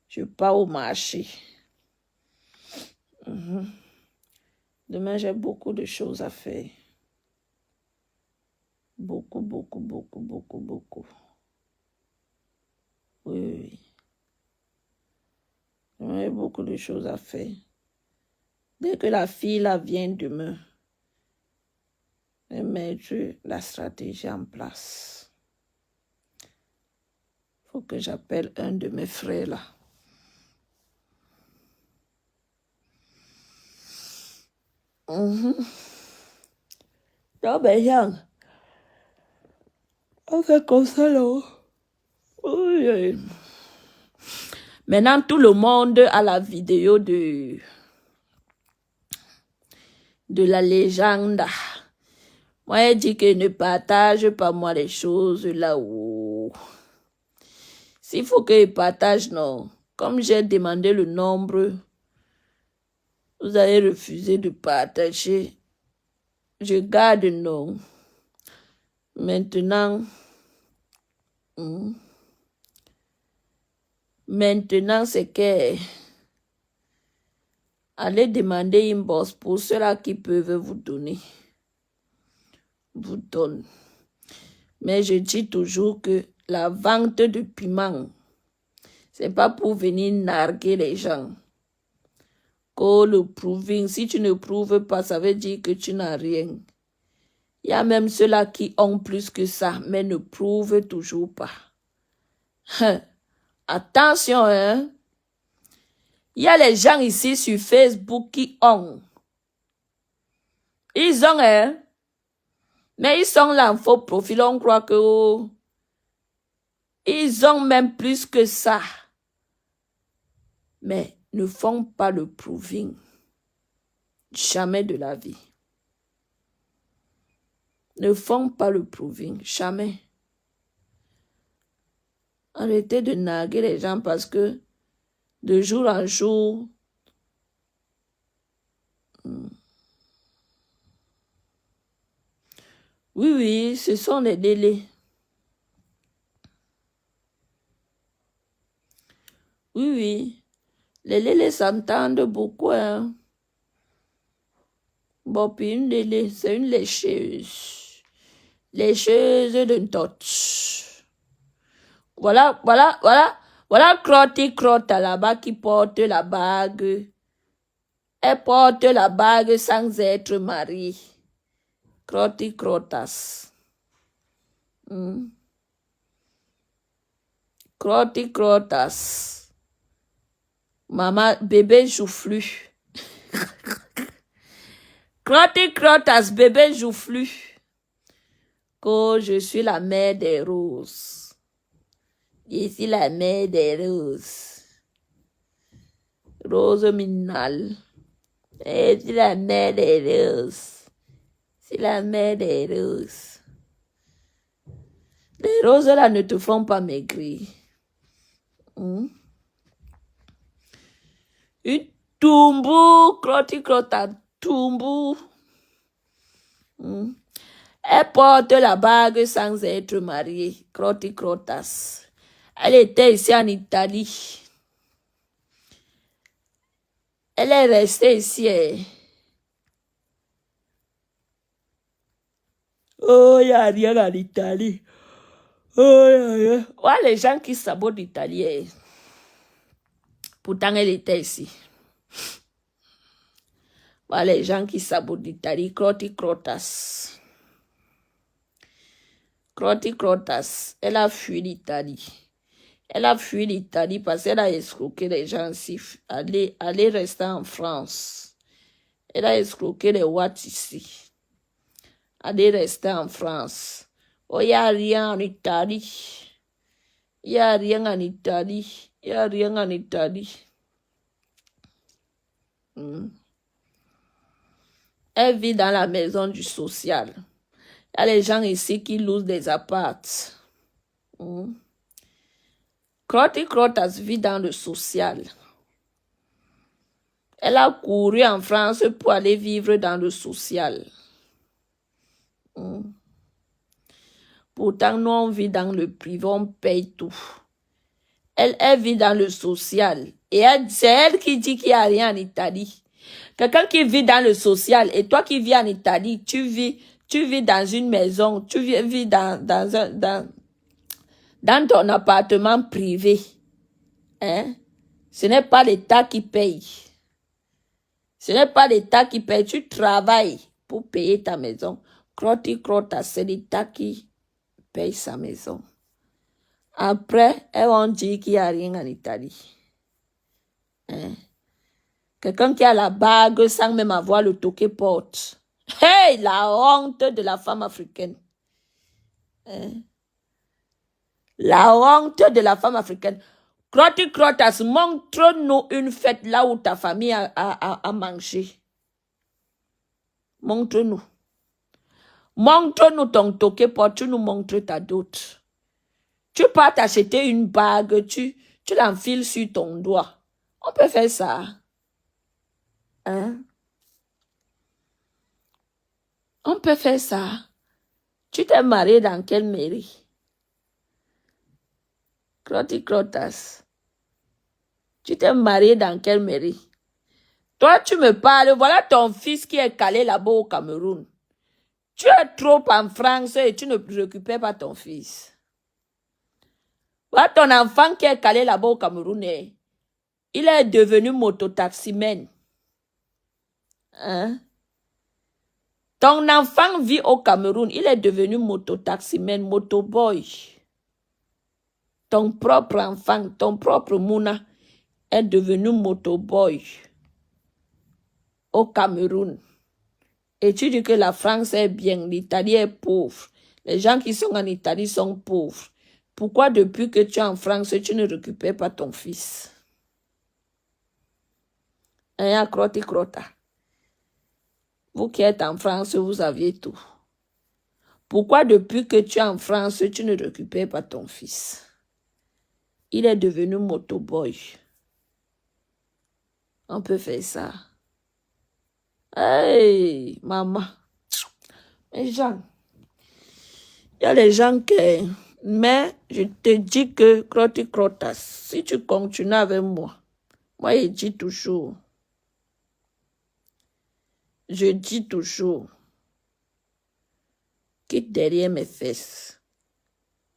Je pars au marché. Demain, j'ai beaucoup de choses à faire. Beaucoup. Oui. J'ai beaucoup de choses à faire. Dès que la fille là vient demain, je vais mettre la stratégie en place. Il faut que j'appelle un de mes frères là. Non, mais Yang, on fait comme ça là. Oui. Maintenant, tout le monde a la vidéo de la légende. Moi, je dis que ne partage pas moi les choses là-haut. S'il faut que je partage, non. Comme j'ai demandé le nombre, vous avez refusé de partager. Je garde non. Maintenant, c'est que allez demander une bourse pour ceux-là qui peuvent vous donner. Vous donne. Mais je dis toujours que la vente de piment, c'est pas pour venir narguer les gens. Que le proving, si tu ne prouves pas, ça veut dire que tu n'as rien. Il y a même ceux-là qui ont plus que ça, mais ne prouvent toujours pas. Attention, hein. Il y a les gens ici sur Facebook qui ont. Ils ont, hein. Mais ils sont là en faux profil. On croit que ils ont même plus que ça. Mais ne font pas le proving. Jamais de la vie. Ne font pas le proving. Jamais. Arrêtez de narguer les gens parce que de jour en jour, oui, ce sont les délais. Oui, oui. Les lélés s'entendent beaucoup, hein. Bon, puis une lélé, c'est une lécheuse. Lécheuse de touch. Voilà, voilà, voilà. Voilà Crotty Crotta là-bas qui porte la bague. Elle porte la bague sans être mariée. Crotty Crottas. Crotty Crottas. Maman, bébé joufflu. Crotty Crottas, bébé joufflu. Que je suis la mère des roses. Je suis la mère des roses. Rose Minal. Je suis la mère des roses. C'est la mère des roses. Les roses là ne te font pas maigrir. Une tumbu, Crotty Crotta, tumbu. Elle porte la bague sans être mariée, Crotty Crottas. Elle était ici en Italie. Elle est restée ici. Oh, il n'y a rien en Italie. Oh, y a rien. Ouais, les gens qui sabotent l'Italie. Pourtant, elle était ici. Voilà les gens qui sabotent l'Italie. Crotty Crottas. Crotty Crottas. Elle a fui l'Italie. Elle a fui l'Italie parce qu'elle a escroqué les gens ici. Aller rester en France. Elle a escroqué les Watts ici. Aller rester en France. Oh, il n'y a rien en Italie. Il n'y a rien en Italie. Il n'y a rien en Italie. Elle vit dans la maison du social. Il y a les gens ici qui louent des apparts. Crotty Crottas vit dans le social. Elle a couru en France pour aller vivre dans le social. Pourtant, nous, on vit dans le privé, on paye tout. Elle vit dans le social. Et c'est elle qui dit qu'il n'y a rien en Italie. Quelqu'un qui vit dans le social et toi qui vis en Italie, tu vis dans une maison, tu vis dans ton appartement privé. Hein? Ce n'est pas l'État qui paye. Ce n'est pas l'État qui paye. Tu travailles pour payer ta maison. Crotty Crotta, c'est l'État qui paye sa maison. Après, elles vont dire qu'il n'y a rien en Italie. Hein? Quelqu'un qui a la bague sans même avoir le toqué porte. Hey, la honte de la femme africaine. Hein? La honte de la femme africaine. Crotty Crottas, montre-nous une fête là où ta famille a mangé. Montre-nous. Montre-nous ton toqué porte, tu nous montres ta dot. Tu pars t'acheter une bague, tu l'enfiles sur ton doigt. On peut faire ça. Hein? On peut faire ça. Tu t'es marié dans quelle mairie? Crotty Crottas. Tu t'es marié dans quelle mairie? Toi, tu me parles, voilà ton fils qui est calé là-bas au Cameroun. Tu es trop en France et tu ne récupères pas ton fils. Voilà ton enfant qui est calé là-bas au Cameroun. Il est devenu mototaximène. Hein? Ton enfant vit au Cameroun. Il est devenu mototaximène, motoboy. Ton propre enfant, ton propre Mouna est devenu motoboy au Cameroun. Et tu dis que la France est bien, l'Italie est pauvre. Les gens qui sont en Italie sont pauvres. Pourquoi depuis que tu es en France, tu ne récupères pas ton fils? Hein, Crotty Crotta. Vous qui êtes en France, vous aviez tout. Pourquoi depuis que tu es en France, tu ne récupères pas ton fils? Il est devenu motoboy. On peut faire ça. Hey, maman. Les gens. Il y a les gens qui... Mais je te dis que, Crotas, si tu continues avec moi, moi je dis toujours, quitte derrière mes fesses.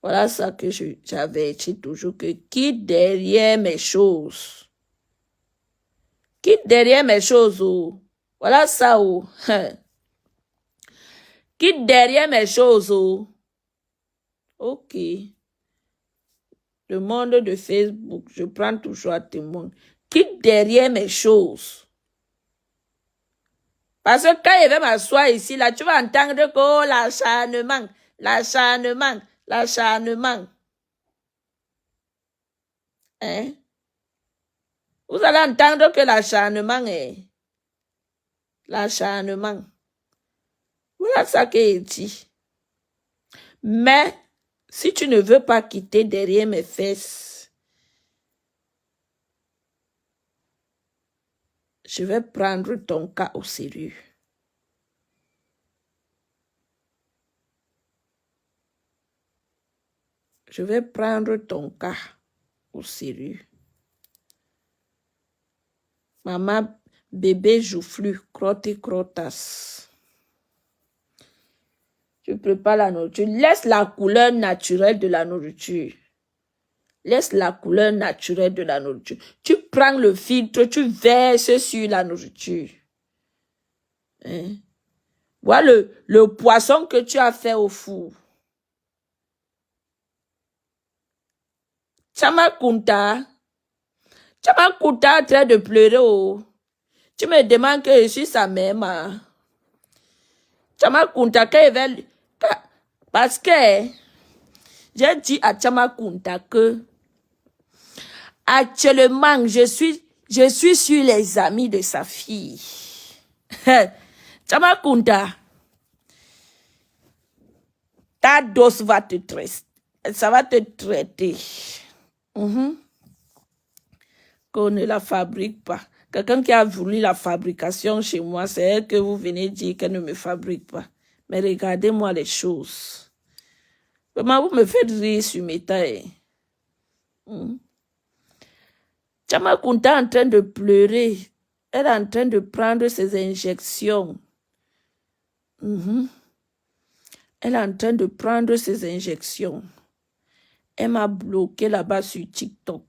Voilà ça que j'avais dit toujours, que quitte derrière mes choses. Quitte derrière mes choses, oh. Voilà ça, oh. Quitte derrière mes choses, oh. Ok. Le monde de Facebook, je prends toujours à témoin. Quitte derrière mes choses. Parce que quand je vais m'asseoir ici, là, tu vas entendre que oh, l'acharnement. Hein? Vous allez entendre que l'acharnement est. L'acharnement. Voilà ça qu'il dit. Mais, si tu ne veux pas quitter derrière mes fesses, je vais prendre ton cas au sérieux. Je vais prendre ton cas au sérieux. Maman, bébé joufflu, crotas. Tu prépares la nourriture. Laisse la couleur naturelle de la nourriture. Laisse la couleur naturelle de la nourriture. Tu prends le filtre, tu verses sur la nourriture. Hein? Voilà le poisson que tu as fait au four. Chamakunta en train de pleurer. Oh. Tu me demandes que je suis sa mère. Chamakunta, parce que j'ai dit à Chamakunta que actuellement, je suis sur les amis de sa fille. Chamakunta, ta dose va te traiter. Ça va te traiter. Qu'on ne la fabrique pas. Quelqu'un qui a voulu la fabrication chez moi, c'est elle que vous venez dire qu'elle ne me fabrique pas. Mais regardez-moi les choses. Comment vous me faites rire sur mes tailles? Chamakunta est en train de pleurer. Elle est en train de prendre ses injections. Elle est en train de prendre ses injections. Elle m'a bloqué là-bas sur TikTok.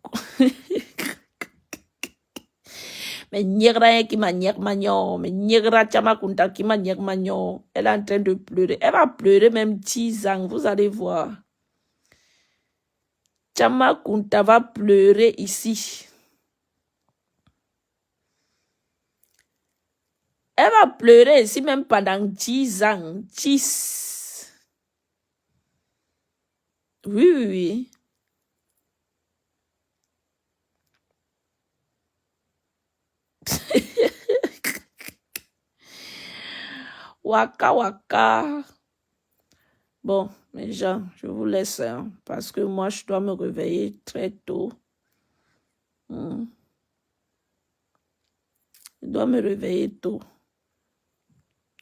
Mais Nyera qui m'a magnon, mais Nyera Chamakunta qui m'a magnon. Elle est en train de pleurer. Elle va pleurer même 10 ans, vous allez voir. Chamakunta va pleurer ici. Elle va pleurer ici même pendant 10 ans. 10. Oui. Waka. Bon, mes gens, je vous laisse, hein, parce que moi, je dois me réveiller très tôt. Je dois me réveiller tôt.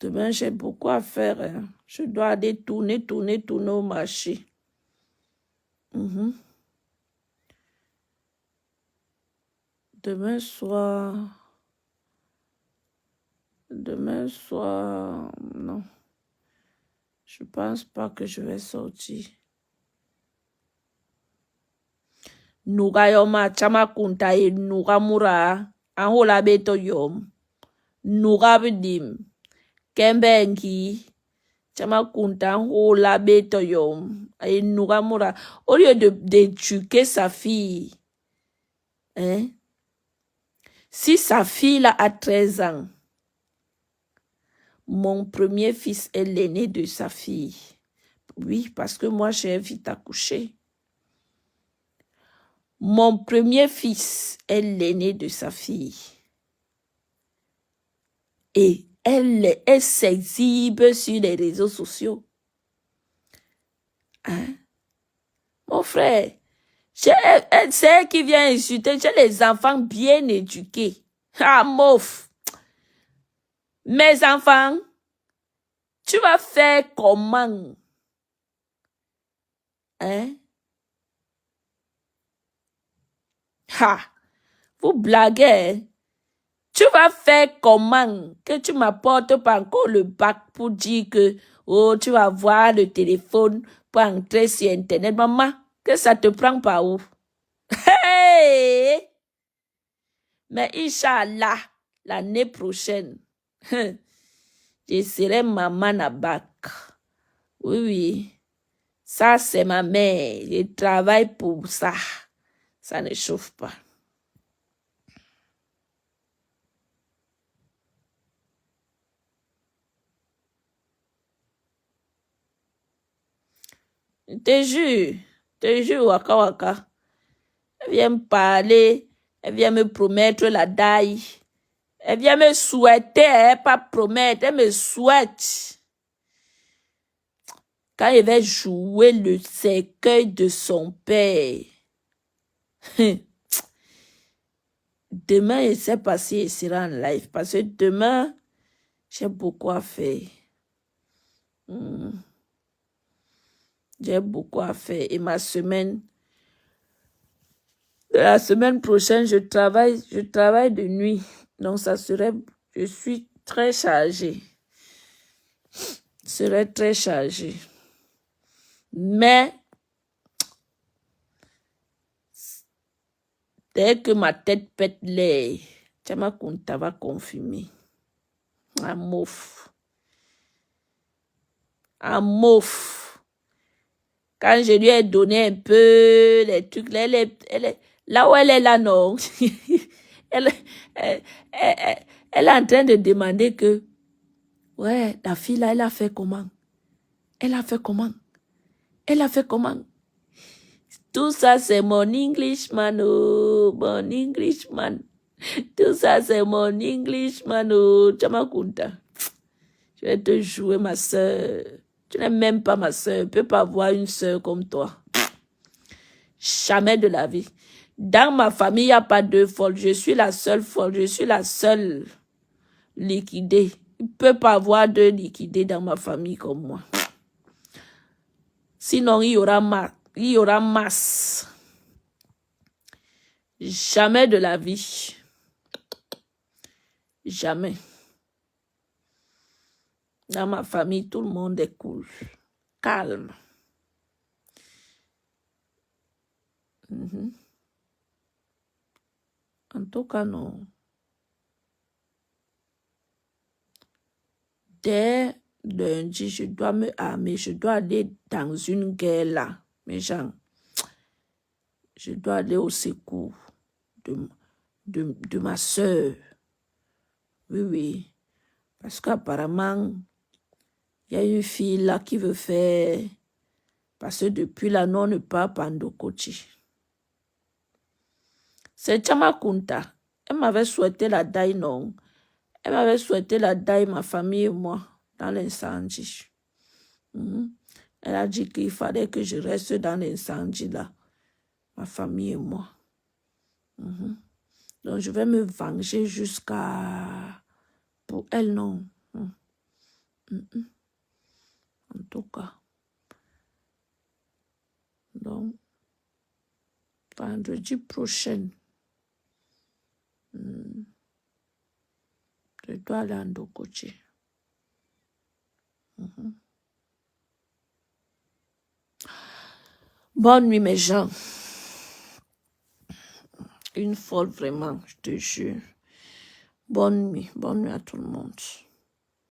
Demain, j'ai beaucoup à faire. Hein. Je dois aller tourner au marché. Demain soir, non. Je pense pas que je vais sortir. Nuga yoma Chamakunta e nuga mura. Anhola beto yom. Nuga bidim. Kembengi. Chamakunta anhola beto yom. E nuga mura. Au lieu d'éduquer sa fille. Hein? Si sa fille là a 13 ans. Mon premier fils est l'aîné de sa fille. Oui, parce que moi, j'ai vite accouché. Mon premier fils est l'aîné de sa fille. Et elle s'exhibe sur les réseaux sociaux. Hein? Mon frère, c'est elle qui vient insulter. J'ai les enfants bien éduqués. Ah, mof. Mes enfants, tu vas faire comment? Hein? Ha! Vous blaguez, hein? Tu vas faire comment que tu m'apportes pas encore le bac pour dire que oh, tu vas voir le téléphone pour entrer sur Internet. Maman, que ça te prend par où? Hey! Mais Inch'Allah, l'année prochaine, je serai maman à bac. Oui, oui. Ça, c'est ma mère. Je travaille pour ça. Ça ne chauffe pas. Je te jure, Waka Waka. Elle vient me parler, elle vient me promettre la daille. Elle vient me souhaiter, hein, pas promettre, elle me souhaite. Quand il va jouer le cercueil de son père, demain, il sait pas si il sera en live, parce que demain, j'ai beaucoup à faire. J'ai beaucoup à faire. Et ma semaine, la semaine prochaine, je travaille de nuit. Donc, ça serait, je suis très chargée. Je serai très chargée. Mais, dès que ma tête pète l'air, Chama Kunta va confirmer. Un mouf. Un mouf. Quand je lui ai donné un peu les trucs, là, là où elle est là, non. elle est en train de demander que, ouais, la fille là, elle a fait comment? Elle a fait comment? Elle a fait comment? Tout ça, c'est mon Englishman, oh, mon Englishman. Tout ça, c'est mon Englishman, oh, Chama Kunta. Je vais te jouer, ma soeur. Tu n'es même pas ma soeur. Je ne peux pas avoir une soeur comme toi. Jamais de la vie. Dans ma famille, il n'y a pas deux folles. Je suis la seule folle. Je suis la seule liquidée. Il ne peut pas avoir deux liquidés dans ma famille comme moi. Sinon, il y aura masse. Jamais de la vie. Jamais. Dans ma famille, tout le monde est cool. Calme. En tout cas, non. Dès lundi, je dois me armer. Je dois aller dans une guerre là. Mes gens, je dois aller au secours de ma soeur. Oui, oui. Parce qu'apparemment, il y a une fille là qui veut faire... Parce que depuis là, nous, on ne parle pas Ndokochi. C'est Chama Kunta. Elle m'avait souhaité la daille, non. Elle m'avait souhaité la daille, ma famille et moi, dans l'incendie. Elle a dit qu'il fallait que je reste dans l'incendie là. Ma famille et moi. Donc, je vais me venger jusqu'à... Pour elle, non. En tout cas. Donc, vendredi prochain, je dois aller à Ndokochi. Bonne nuit, mes gens. Une folle, vraiment, je te jure. Bonne nuit à tout le monde.